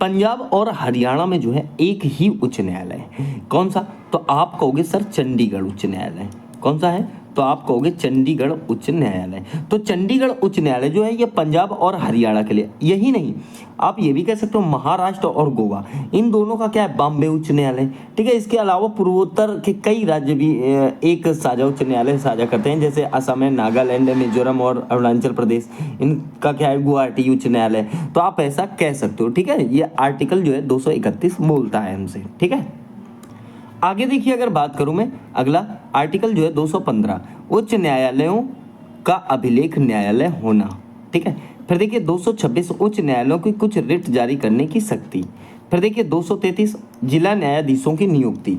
पंजाब और हरियाणा में जो है एक ही उच्च न्यायालय है, कौन सा, तो आप कहोगे सर चंडीगढ़ उच्च न्यायालय, कौन सा है, तो आप कहोगे चंडीगढ़ उच्च न्यायालय। तो चंडीगढ़ उच्च न्यायालय जो है ये पंजाब और हरियाणा के लिए, यही नहीं आप ये भी कह सकते हो महाराष्ट्र और गोवा, इन दोनों का क्या है, बॉम्बे उच्च न्यायालय, ठीक है। इसके अलावा पूर्वोत्तर के कई राज्य भी एक साझा उच्च न्यायालय साझा करते हैं, जैसे असम है, नागालैंड है, मिजोरम और अरुणाचल प्रदेश, इनका क्या है, गुवाहाटी उच्च न्यायालय। तो आप ऐसा कह सकते हो, ठीक है। ये आर्टिकल जो है 231 बोलता है हमसे, ठीक है। आगे देखिए, अगर बात करूं मैं, अगला आर्टिकल जो है 215, उच्च न्यायालयों का अभिलेख न्यायालय होना, ठीक है। फिर देखिए 226, उच्च न्यायालयों की कुछ रिट जारी करने की शक्ति। फिर देखिए 233, जिला न्यायाधीशों की नियुक्ति।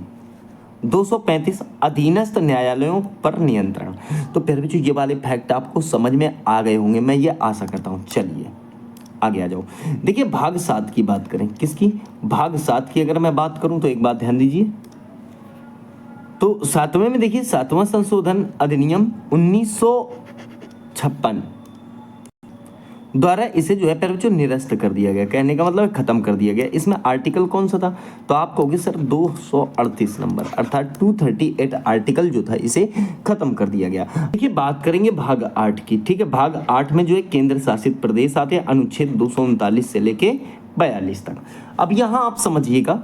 235, अधीनस्थ न्यायालयों पर नियंत्रण। तो फिर भी ये वाले फैक्ट आपको समझ में आ गए होंगे, मैं ये आशा करता हूँ। चलिए आगे आ जाओ। देखिए भाग 7 की बात करें, किसकी, भाग 7 की अगर मैं बात करूं तो एक बात ध्यान दीजिए, तो 7वें में देखिए 7वां संशोधन अधिनियम 1956 द्वारा इसे जो है फिर बच्चों निरस्त कर दिया गया, कहने का मतलब खत्म कर दिया गया। इसमें आर्टिकल कौन सा था, तो आप कहोगे सर 238 नंबर, अर्थात 238 आर्टिकल जो था इसे खत्म कर दिया गया। देखिए बात करेंगे भाग 8 की, ठीक है। भाग 8 में जो है केंद्र शासित प्रदेश आते हैं, अनुच्छेद 239 से लेके 42 तक। अब यहाँ आप समझिएगा,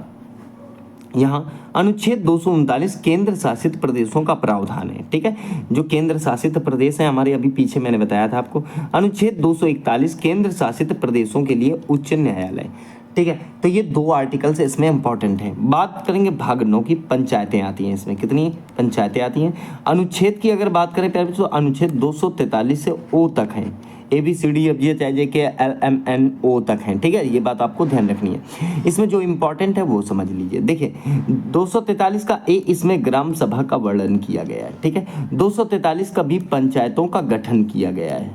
यहाँ अनुच्छेद 239 केंद्र शासित प्रदेशों का प्रावधान है, ठीक है। जो केंद्र शासित प्रदेश है हमारे, अभी पीछे मैंने बताया था आपको, अनुच्छेद 241 केंद्र शासित प्रदेशों के लिए उच्च न्यायालय, ठीक है। तो ये 2 आर्टिकल्स इसमें इंपॉर्टेंट हैं। बात करेंगे भाग 9 की, पंचायतें आती हैं इसमें, कितनी पंचायतें आती हैं। अनुच्छेद की अगर बात करें प्यारे, तो अनुच्छेद 243 से ओ तक हैं, ABCDFGHIJKLMNO तक हैं, ठीक है। ये बात आपको ध्यान रखनी है। इसमें जो इंपॉर्टेंट है वो समझ लीजिए। देखिए 243 का ए, इसमें ग्राम सभा का वर्णन किया गया है, ठीक है। 243 का बी, पंचायतों का गठन किया गया है।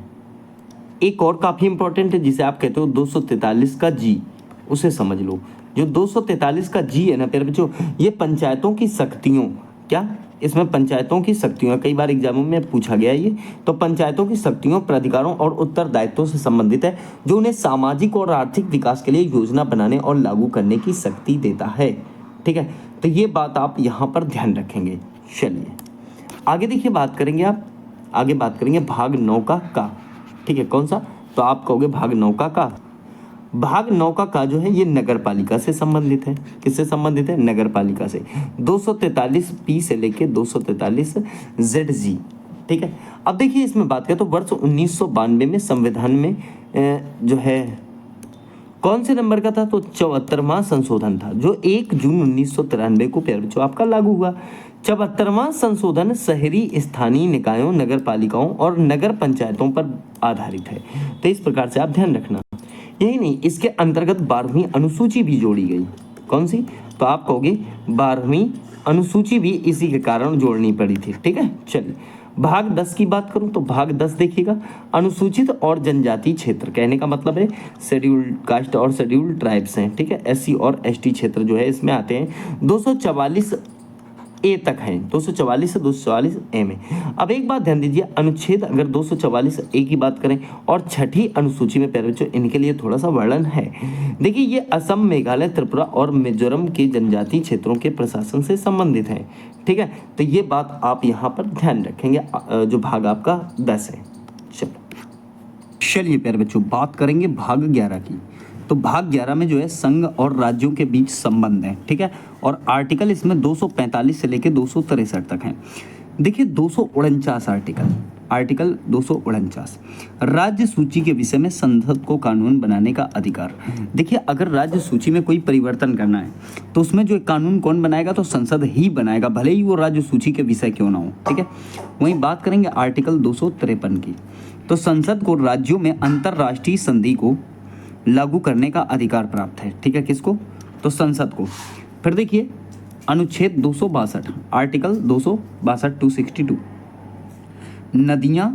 एक और काफी इंपॉर्टेंट है जिसे आप कहते हो 243 का जी, उसे समझ लो। जो 243 का जी है ना प्यारे बच्चों, ये पंचायतों की शक्तियों, क्या इसमें पंचायतों की शक्तियों, कई बार एग्जामों में पूछा गया ये, तो पंचायतों की शक्तियों, प्राधिकारों और उत्तरदायित्वों से संबंधित है, जो उन्हें सामाजिक और आर्थिक विकास के लिए योजना बनाने और लागू करने की शक्ति देता है, ठीक है। तो ये बात आप यहाँ पर ध्यान रखेंगे। चलिए आगे देखिए, बात करेंगे आप, आगे बात करेंगे भाग 9 का, ठीक है। कौन सा, तो आप कहोगे भाग 9 का, भाग 9 का जो है ये नगर पालिका से संबंधित है। किससे संबंधित है, नगर पालिका से। 243 पी से लेके 243 ZG, ठीक है। अब देखिए इसमें बात करें तो वर्ष 1992 में संविधान में जो है कौन से नंबर का था, तो 74वां संशोधन था, जो 1 जून 1993 को प्यारे बच्चों आपका लागू हुआ। 74वां संशोधन शहरी स्थानीय निकायों, नगर पालिकाओं और नगर पंचायतों पर आधारित है। तो इस प्रकार से आप ध्यान रखना। यही नहीं, इसके अंतर्गत 12वीं अनुसूची भी जोड़ी गई। कौन सी, तो आप कहोगे 12वीं अनुसूची भी इसी के कारण जोड़नी पड़ी थी, ठीक है। चलिए भाग 10 की बात करूं तो भाग 10 देखिएगा, अनुसूचित और जनजाति क्षेत्र, कहने का मतलब है शेड्यूल्ड कास्ट और शेड्यूल्ड ट्राइब्स हैं, ठीक है। SC और ST क्षेत्र जो है इसमें आते हैं। 244 ए तक हैं, 244 से 244 ए में। अब एक बात ध्यान दीजिए, अनुच्छेद अगर 244 ए की बात करें और छठी अनुसूची में प्यारे बच्चों इनके लिए थोड़ा सा वर्णन है। देखिए ये असम, मेघालय, त्रिपुरा और मिजोरम के जनजातीय क्षेत्रों के प्रशासन से संबंधित है, ठीक है। तो ये बात आप यहाँ पर ध्यान रखेंगे, जो भाग आपका 10 है। चलिए प्यारे बच्चों बात करेंगे भाग 11 की। तो भाग 11 में जो है संघ और राज्यों के बीच संबंध है, ठीक है। और आर्टिकल इसमें 245 से लेकर 263 तक हैं। देखिए 249 आर्टिकल 249, राज्य सूची के विषय में संसद को कानून बनाने का अधिकार। देखिए अगर राज्य सूची में कोई परिवर्तन करना है तो उसमें जो कानून कौन बनाएगा, तो संसद ही बनाएगा, भले ही वो राज्य सूची के विषय क्यों ना हो। ठीक है, वहीं बात करेंगे आर्टिकल 253 की, तो संसद को राज्यों में अंतर्राष्ट्रीय संधि को लागू करने का अधिकार प्राप्त है। ठीक है, किसको, तो संसद को। फिर देखिए अनुच्छेद 262, आर्टिकल 262 262, नदियां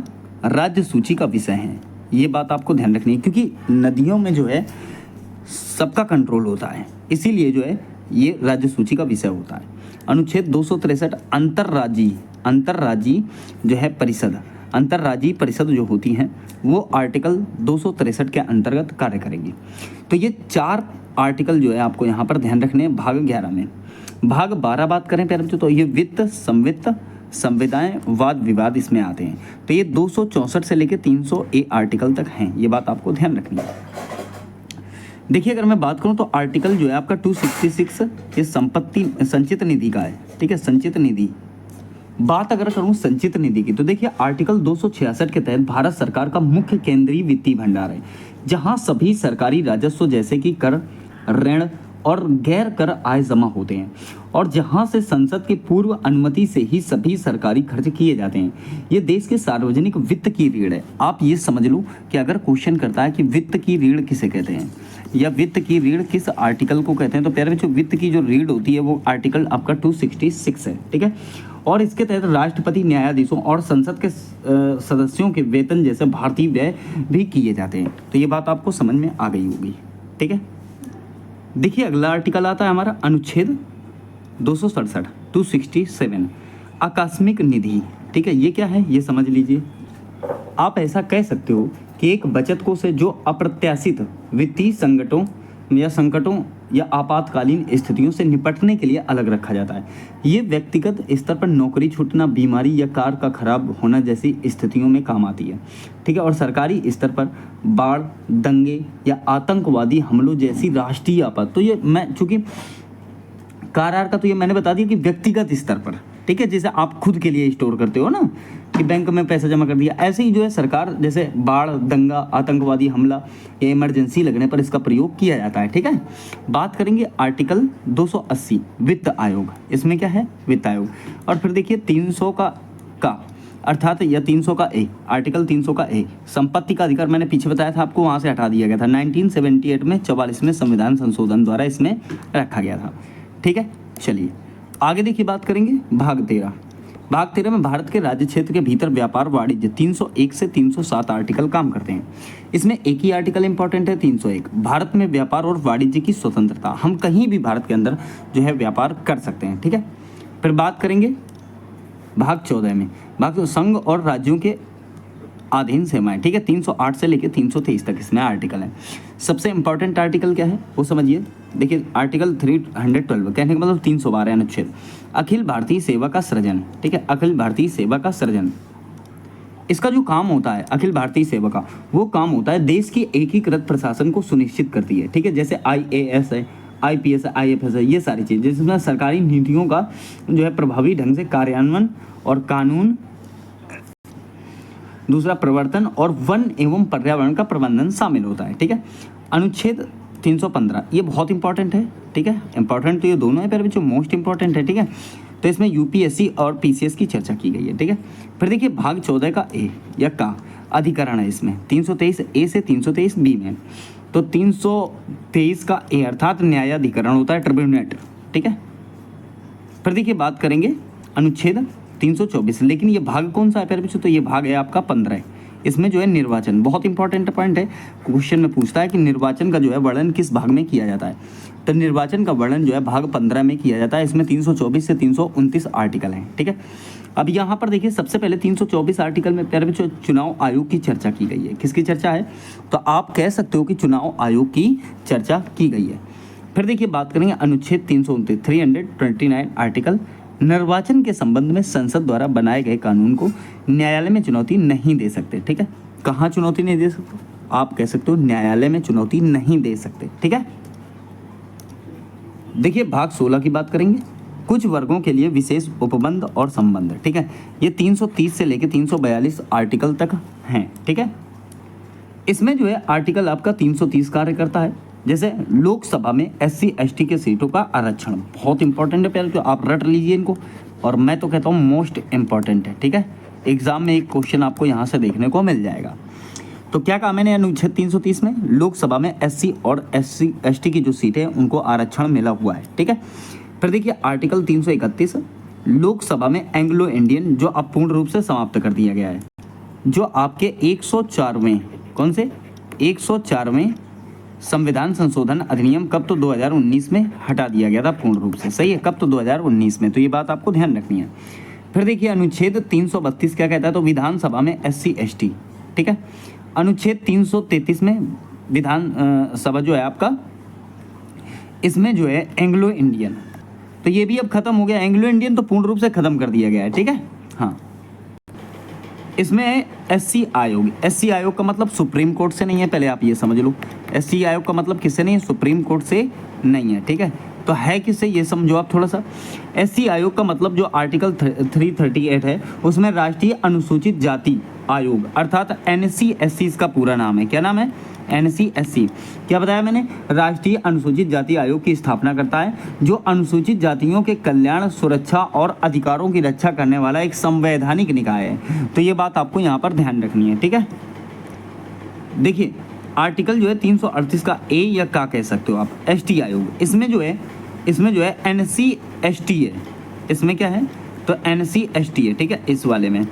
राज्य सूची का विषय हैं। ये बात आपको ध्यान रखनी है, क्योंकि नदियों में जो है सबका कंट्रोल होता है, इसीलिए जो है ये राज्य सूची का विषय होता है। अनुच्छेद 263, अंतर्राज्यीय जो है परिषद, अंतर्राज्यीय परिषद जो होती हैं वो आर्टिकल 263 के अंतर्गत कार्य करेंगी। तो ये 4 आर्टिकल जो है आपको यहाँ पर ध्यान रखने हैं भाग 11 में। भाग 12 बात करें प्यारे बच्चों, तो ये वित्त, संवित्त, संविदाएं, वाद विवाद इसमें आते हैं। तो ये 264 से लेकर 300A आर्टिकल तक हैं, ये बात आपको ध्यान रखनी है। देखिए अगर मैं बात करूं तो आर्टिकल जो है आपका 266 ये संपत्ति संचित निधि का है। ठीक है, संचित निधि, बात अगर करूं संचित निधि की, तो देखिए आर्टिकल 266 के तहत भारत सरकार का मुख्य केंद्रीय वित्तीय भंडार है, जहां सभी सरकारी राजस्व जैसे कि कर, ऋण और गैर कर आय जमा होते हैं, और जहां से संसद की पूर्व अनुमति से ही सभी सरकारी खर्च किए जाते हैं। ये देश के सार्वजनिक वित्त की रीढ़ है। आप ये समझ लो कि अगर क्वेश्चन करता है कि वित्त की रीढ़ किसे कहते हैं या वित्त की रीढ़ किस आर्टिकल को कहते हैं, तो प्यारे बच्चों वित्त की जो रीढ़ होती है वो आर्टिकल आपका 266 है। ठीक है, और इसके तहत राष्ट्रपति, न्यायाधीशों और संसद के सदस्यों के वेतन जैसे भारतीय व्यय भी किए जाते हैं। तो ये बात आपको समझ में आ गई होगी। ठीक है, देखिए अगला आर्टिकल आता है हमारा अनुच्छेद 267 267, आकस्मिक निधि। ठीक है, ये क्या है ये समझ लीजिए। आप ऐसा कह सकते हो कि एक बचत कोष है जो अप्रत्याशित वित्तीय संकटों या आपातकालीन स्थितियों से निपटने के लिए अलग रखा जाता है। ये व्यक्तिगत स्तर पर नौकरी छूटना, बीमारी या कार का खराब होना जैसी स्थितियों में काम आती है। ठीक है, और सरकारी स्तर पर बाढ़, दंगे या आतंकवादी हमलों जैसी राष्ट्रीय आपात, तो ये मैं चूंकि कार का तो ये मैंने बता दिया कि व्यक्तिगत स्तर पर। ठीक है, जैसे आप खुद के लिए स्टोर करते हो ना कि बैंक में पैसा जमा कर दिया, ऐसे ही जो है सरकार जैसे बाढ़, दंगा, आतंकवादी हमला या इमरजेंसी लगने पर इसका प्रयोग किया जाता है। ठीक है, बात करेंगे आर्टिकल 280 वित्त आयोग। इसमें क्या है, वित्त आयोग। और फिर देखिए 300 का अर्थात या 300 का ए, आर्टिकल 300 का ए, संपत्ति का अधिकार मैंने पीछे बताया था आपको, वहाँ से हटा दिया गया था 1978 में 44वें संविधान संशोधन द्वारा इसमें रखा गया था। ठीक है, चलिए आगे देखिए बात करेंगे भाग 13। भाग 13 में भारत के राज्य क्षेत्र के भीतर व्यापार वाणिज्य 301 से 307 आर्टिकल काम करते हैं। इसमें एक ही आर्टिकल इंपॉर्टेंट है 301, भारत में व्यापार और वाणिज्य की स्वतंत्रता। हम कहीं भी भारत के अंदर जो है व्यापार कर सकते हैं। ठीक है, फिर बात करेंगे भाग 14 में, भाग संघ और राज्यों के अधीन सेवाएं। ठीक है, 308 से लेकर 323 तक इसमें आर्टिकल है। सबसे इंपॉर्टेंट आर्टिकल क्या है वो समझिए। देखिए आर्टिकल 312 कहने का मतलब 312 अनुच्छेद, अखिल भारतीय सेवा का सृजन। ठीक है, अखिल भारतीय सेवा का सृजन, इसका जो काम होता है अखिल भारतीय सेवा का, वो काम होता है देश की एकीकृत प्रशासन को सुनिश्चित करती है। ठीक है, जैसे IAS है, IPS है, IFS है, ये सारी चीज़ जिसमें सरकारी नीतियों का जो है प्रभावी ढंग से कार्यान्वयन और कानून, दूसरा प्रवर्तन और वन एवं पर्यावरण का प्रबंधन शामिल होता है। ठीक है, अनुच्छेद 315 ये बहुत इंपॉर्टेंट है। ठीक है, इंपॉर्टेंट तो ये दोनों है पर जो मोस्ट इंपॉर्टेंट है। ठीक है, तो इसमें UPSC और PCS की चर्चा की गई है। ठीक है, फिर देखिए भाग 14 का ए या का अधिकरण है इसमें 323A से 323B में। तो 323 का ए अर्थात न्यायाधिकरण होता है, ट्रिब्यूनेट। ठीक है, फिर देखिए बात करेंगे अनुच्छेद 324, लेकिन ये भाग कौन सा है प्यारे बच्चों, तो ये भाग है आपका 15। इसमें जो है निर्वाचन, बहुत इंपॉर्टेंट पॉइंट है, क्वेश्चन में पूछता है कि निर्वाचन का जो है वर्णन किस भाग में किया जाता है। तो निर्वाचन का वर्णन जो है भाग 15 में किया जाता है। इसमें 324 से 329 आर्टिकल हैं। ठीक है, अब यहाँ पर देखिए सबसे पहले 324 आर्टिकल में प्यारे बच्चों चुनाव आयोग की चर्चा की गई है। किसकी चर्चा है, तो आप कह सकते हो कि चुनाव आयोग की चर्चा की गई है। फिर देखिए बात करेंगे अनुच्छेद 329 329 आर्टिकल, निर्वाचन के संबंध में संसद द्वारा बनाए गए कानून को न्यायालय में चुनौती नहीं दे सकते। ठीक है, कहाँ चुनौती नहीं दे सकते, आप कह सकते हो न्यायालय में चुनौती नहीं दे सकते। ठीक है, देखिए भाग 16 की बात करेंगे। कुछ वर्गों के लिए विशेष उपबंध और संबंध, ठीक है। ये 330 से लेकर 342 आर्टिकल तक हैं, ठीक है। इसमें जो है आर्टिकल आपका 330 कार्य करता है। जैसे लोकसभा में SC ST के सीटों का आरक्षण, बहुत इंपॉर्टेंट है प्यारे, तो आप रट लीजिए इनको, और मैं तो कहता हूँ मोस्ट इंपॉर्टेंट है, ठीक है। एग्जाम में एक क्वेश्चन आपको यहाँ से देखने को मिल जाएगा। तो क्या कहा मैंने अनुच्छेद 330 में, लोकसभा में SC और SC ST की जो सीटें हैं उनको आरक्षण मिला हुआ है, ठीक है। फिर देखिए आर्टिकल 331, लोकसभा में एंग्लो इंडियन जो अब पूर्ण रूप से समाप्त कर दिया गया है, जो आपके 104वें, कौन से 104वें संविधान संशोधन अधिनियम कब, तो 2019 में हटा दिया गया था पूर्ण रूप से, सही है, कब, तो 2019 में, तो ये बात आपको ध्यान रखनी है। फिर देखिए अनुच्छेद 332 क्या कहता है, तो विधानसभा में SC ST, ठीक है। अनुच्छेद 333 में विधान सभा जो है आपका, इसमें जो है एंग्लो इंडियन, तो ये भी अब खत्म हो गया, एंग्लो इंडियन तो पूर्ण रूप से खत्म कर दिया गया है, ठीक है। हाँ, इसमें SC आयोग, SC आयोग का मतलब सुप्रीम कोर्ट से नहीं है, पहले आप ये समझ लो। SC आयोग का मतलब किससे नहीं है, सुप्रीम कोर्ट से नहीं है, ठीक है। तो है किससे, ये समझो आप थोड़ा सा। SC आयोग का मतलब जो आर्टिकल 338 है उसमें राष्ट्रीय अनुसूचित जाति आयोग अर्थात NCSC इसका पूरा नाम है, क्या नाम है, NCSC। क्या बताया मैंने, राष्ट्रीय अनुसूचित जाति आयोग की स्थापना करता है, जो अनुसूचित जातियों के कल्याण, सुरक्षा और अधिकारों की रक्षा करने वाला एक संवैधानिक निकाय है। तो ये बात आपको यहाँ पर ध्यान रखनी है, ठीक है। देखिए आर्टिकल जो है 338 का A या का कह सकते हो आप, ST आयोग, इसमें जो है NCST है, इसमें क्या है, तो NCST है, ठीक है, इस वाले में।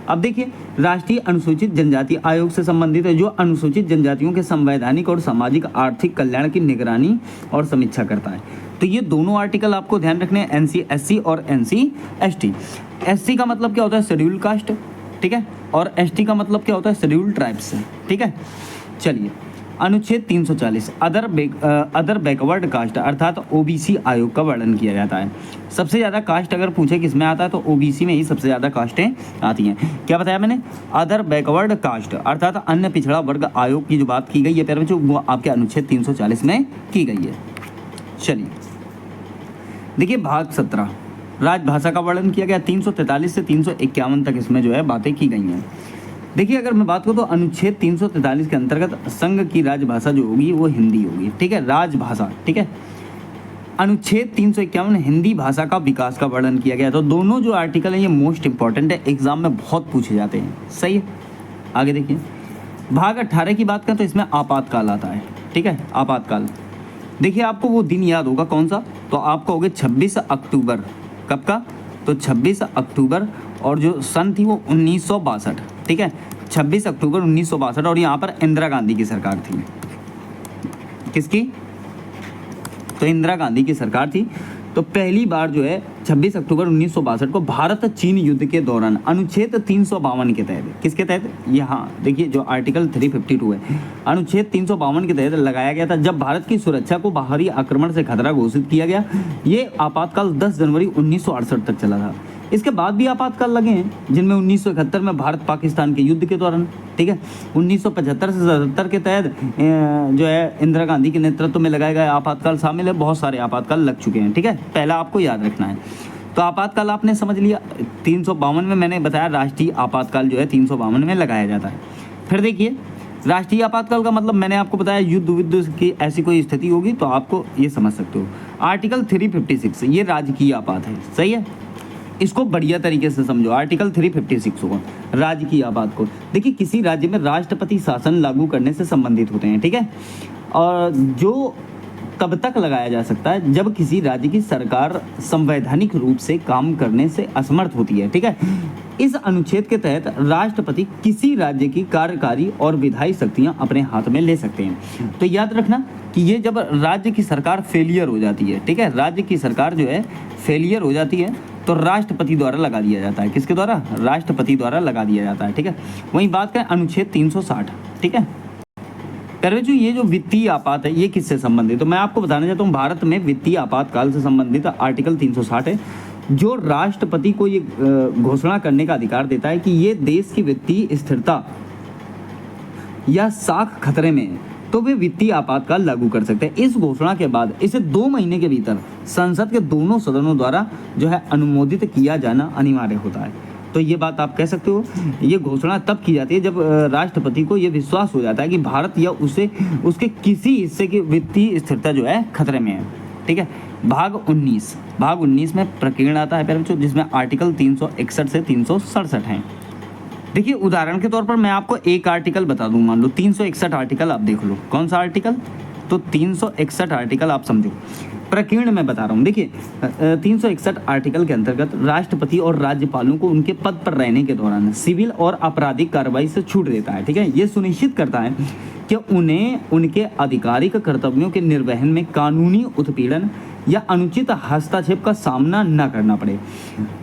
अब देखिए राष्ट्रीय अनुसूचित जनजाति आयोग से संबंधित है, जो अनुसूचित जनजातियों के संवैधानिक और सामाजिक आर्थिक कल्याण की निगरानी और समीक्षा करता है। तो ये दोनों आर्टिकल आपको ध्यान रखने हैं, NCSC और NCST। SC का मतलब क्या होता है, शेड्यूल कास्ट, ठीक है, और ST का मतलब क्या होता है, शेड्यूल ट्राइब्स, ठीक है। चलिए अनुच्छेद 340 अदर बैकवर्ड कास्ट अर्थात OBC आयोग का वर्णन किया जाता है। सबसे ज़्यादा कास्ट अगर पूछे किसमें आता है, तो OBC में ही सबसे ज़्यादा कास्टें आती हैं। क्या बताया मैंने, अदर बैकवर्ड कास्ट अर्थात अन्य पिछड़ा वर्ग आयोग की जो बात की गई है प्यारे बच्चों, वो आपके अनुच्छेद 340 में की गई है। चलिए देखिए भाग 17 राजभाषा का वर्णन किया गया, 343 से 351 तक इसमें जो है बातें की गई हैं। देखिए अगर मैं बात करूँ तो अनुच्छेद 343 के अंतर्गत संघ की राजभाषा जो होगी वो हिंदी होगी, ठीक है, राजभाषा, ठीक है। अनुच्छेद 351 हिंदी भाषा का विकास का वर्णन किया गया। तो दोनों जो आर्टिकल हैं ये मोस्ट इंपॉर्टेंट है, एग्जाम में बहुत पूछे जाते हैं, सही है। आगे देखिए भाग 18 की बात करें तो इसमें आपातकाल आता है, ठीक है, आपातकाल। देखिए आपको वो दिन याद होगा कौन सा, तो आपको हो गया 26 अक्टूबर, कब का, तो 26 अक्टूबर, और जो सन थी वो 1962, ठीक है, 26 अक्टूबर 1962, और यहाँ पर इंदिरा गांधी की सरकार थी। किसकी, तो इंदिरा गांधी की सरकार थी। तो पहली बार जो है 26 अक्टूबर 1962 को भारत चीन युद्ध के दौरान अनुच्छेद 352 के तहत, किसके तहत, यहाँ देखिए जो आर्टिकल 352 है, अनुच्छेद 352 के तहत लगाया गया था, जब भारत की सुरक्षा को बाहरी आक्रमण से खतरा घोषित किया गया। ये आपातकाल 10 जनवरी 1968 तक चला था। इसके बाद भी आपातकाल लगे हैं, जिनमें 1971 में भारत पाकिस्तान के युद्ध के दौरान, ठीक है, 1975 से 77 के तहत जो है इंदिरा गांधी के नेतृत्व में लगाए गए आपातकाल शामिल है। बहुत सारे आपातकाल लग चुके हैं, ठीक है, पहला आपको याद रखना है। तो आपातकाल आपने समझ लिया, 352 में मैंने बताया राष्ट्रीय आपातकाल जो है 352 में लगाया जाता है। फिर देखिए राष्ट्रीय आपातकाल का मतलब मैंने आपको बताया युद्ध की ऐसी कोई स्थिति होगी तो आपको ये समझ सकते हो। आर्टिकल 356 ये राजकीय आपात है, सही है, इसको बढ़िया तरीके से समझो। आर्टिकल 356 होगा राजकीय आपात को, देखिए किसी राज्य में राष्ट्रपति शासन लागू करने से संबंधित होते हैं, ठीक है, और जो तब तक लगाया जा सकता है जब किसी राज्य की सरकार संवैधानिक रूप से काम करने से असमर्थ होती है, ठीक है। इस अनुच्छेद के तहत राष्ट्रपति किसी राज्य की कार्यकारी और विधायी शक्तियां अपने हाथ में ले सकते हैं। तो याद रखना कि ये जब राज्य की सरकार फेलियर हो जाती है, ठीक है, राज्य की सरकार जो है फेलियर हो जाती है तो राष्ट्रपति द्वारा लगा दिया जाता है। किसके द्वारा, राष्ट्रपति द्वारा लगा दिया जाता है, ठीक है। वहीं बात करें अनुच्छेद 360, ठीक है, जो ये जो वित्तीय आपात है ये किससे संबंधित, तो मैं आपको बताना चाहता हूँ भारत में वित्तीय आपातकाल से संबंधित आर्टिकल 360 है, जो राष्ट्रपति को ये घोषणा करने का अधिकार देता है कि ये देश की वित्तीय स्थिरता या साख खतरे में तो वे वित्तीय आपातकाल लागू कर सकते हैं। इस घोषणा के बाद इसे 2 महीने के भीतर संसद के दोनों सदनों द्वारा जो है अनुमोदित किया जाना अनिवार्य होता है। तो ये बात आप कह सकते हो, ये घोषणा तब की जाती है जब राष्ट्रपति को ये विश्वास हो जाता है कि भारत या उसके किसी हिस्से की वित्तीय स्थिरता जो है खतरे में है। ठीक है। भाग 19 में प्रकीर्ण आता है प्यारे बच्चों, जिसमें आर्टिकल 361 से 367 हैं। देखिए उदाहरण के तौर पर मैं आपको एक आर्टिकल बता दूं, मान लो 361 आर्टिकल आप देख लो। कौन सा आर्टिकल? तो 361 आर्टिकल आप समझो। प्रकीर्ण मैं बता रहा हूँ। देखिए 361 आर्टिकल के अंतर्गत राष्ट्रपति और राज्यपालों को उनके पद पर रहने के दौरान सिविल और आपराधिक कार्रवाई से छूट देता है। ठीक है। ये सुनिश्चित करता है कि उन्हें उनके आधिकारिक कर्तव्यों के निर्वहन में कानूनी उत्पीड़न या अनुचित हस्तक्षेप का सामना न करना पड़े।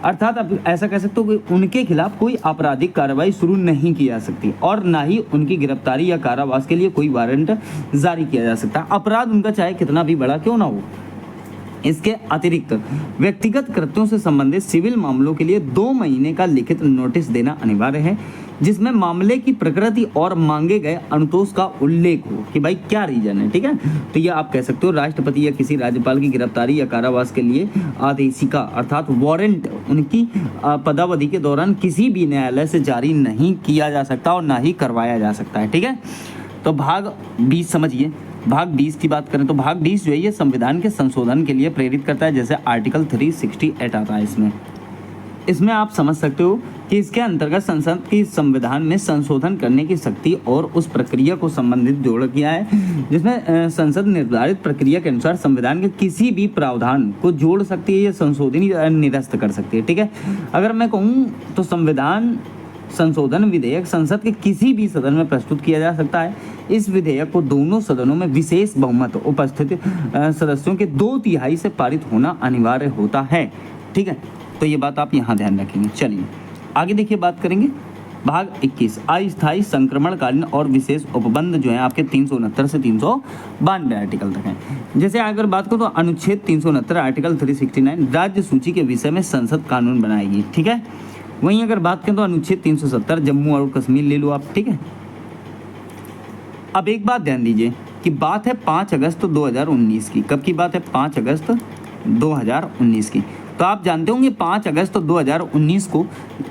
अर्थात आप ऐसा कह सकते हो कि उनके खिलाफ कोई आपराधिक कार्रवाई शुरू नहीं की जा सकती और ना ही उनकी गिरफ्तारी या कारावास के लिए कोई वारंट जारी किया जा सकता। अपराध उनका चाहे कितना भी बड़ा क्यों ना हो। इसके अतिरिक्त व्यक्तिगत कृत्यों से संबंधित सिविल मामलों के लिए 2 महीने का लिखित नोटिस देना अनिवार्य है, जिसमें मामले की प्रकृति और मांगे गए अनुतोष का उल्लेख हो कि भाई क्या रीजन है। ठीक है। तो ये आप कह सकते हो राष्ट्रपति या किसी राज्यपाल की गिरफ्तारी या कारावास के लिए आदेशिका अर्थात वारंट उनकी पदावधि के दौरान किसी भी न्यायालय से जारी नहीं किया जा सकता और ना ही करवाया जा सकता है। ठीक है। तो भाग 20 समझिए। भाग 20 की बात करें तो भाग 20 जो है ये संविधान के संशोधन के लिए प्रेरित करता है। जैसे आर्टिकल 368 आता है इसमें आप समझ सकते हो कि इसके अंतर्गत संसद की संविधान में संशोधन करने की शक्ति और उस प्रक्रिया को संबंधित जोड़ किया है, जिसमें संसद निर्धारित प्रक्रिया के अनुसार संविधान के किसी भी प्रावधान को जोड़ सकती है या संशोधन या निरस्त कर सकती है। ठीक है। अगर मैं कहूँ तो संविधान संशोधन विधेयक संसद के किसी भी सदन में प्रस्तुत किया जा सकता है। इस विधेयक को दोनों सदनों में विशेष बहुमत उपस्थित सदस्यों के 2/3 से पारित होना अनिवार्य होता है। ठीक है। तो ये बात आप यहाँ ध्यान रखेंगे। चलिए आगे देखिए, बात करेंगे भाग 21 अस्थायी संक्रमणकालीन और विशेष उपबंध जो है आपके 369 से 392 आर्टिकल तक हैं। जैसे अगर बात करो तो अनुच्छेद 369 आर्टिकल 369 राज्य सूची के विषय में संसद कानून बनाएगी। ठीक है। वहीं अगर बात करें तो अनुच्छेद 370 जम्मू और कश्मीर ले लो आप। ठीक है। अब एक बात ध्यान दीजिए कि बात है 5 अगस्त 2019 की। कब की बात है? 5 अगस्त 2019 की। तो आप जानते होंगे 5 अगस्त 2019 को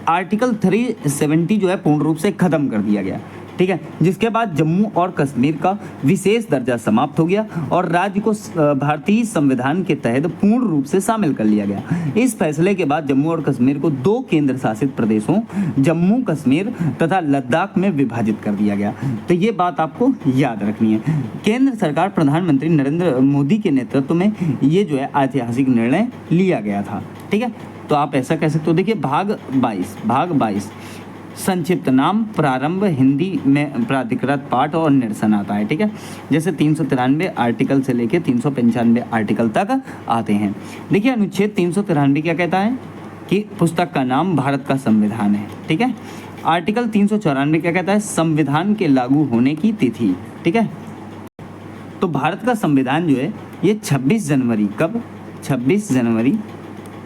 आर्टिकल 370 जो है पूर्ण रूप से खत्म कर दिया गया। ठीक है। जिसके बाद जम्मू और कश्मीर का विशेष दर्जा समाप्त हो गया और राज्य को भारतीय संविधान के तहत पूर्ण रूप से शामिल कर लिया गया। इस फैसले के बाद जम्मू और कश्मीर को 2 केंद्र शासित प्रदेशों जम्मू कश्मीर तथा लद्दाख में विभाजित कर दिया गया। तो ये बात आपको याद रखनी है। केंद्र सरकार प्रधानमंत्री नरेंद्र मोदी के नेतृत्व में ये जो है ऐतिहासिक निर्णय लिया गया था। ठीक है। तो आप ऐसा कह सकते हो। देखिए भाग 22 संक्षिप्त नाम प्रारंभ हिंदी में प्राधिकृत पाठ और निरसन आता है। ठीक है। जैसे 393 आर्टिकल से लेके 395 आर्टिकल तक आते हैं। देखिए अनुच्छेद 393 क्या कहता है कि पुस्तक का नाम भारत का संविधान है। ठीक है। आर्टिकल 394 क्या कहता है? संविधान के लागू होने की तिथि। ठीक है। तो भारत का संविधान जो है ये 26 जनवरी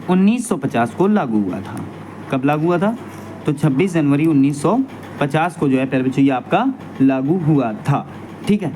1950 को लागू हुआ था। कब लागू हुआ था? तो 26 जनवरी 1950 को जो है प्यारे बच्चों ये आपका लागू हुआ था। ठीक है।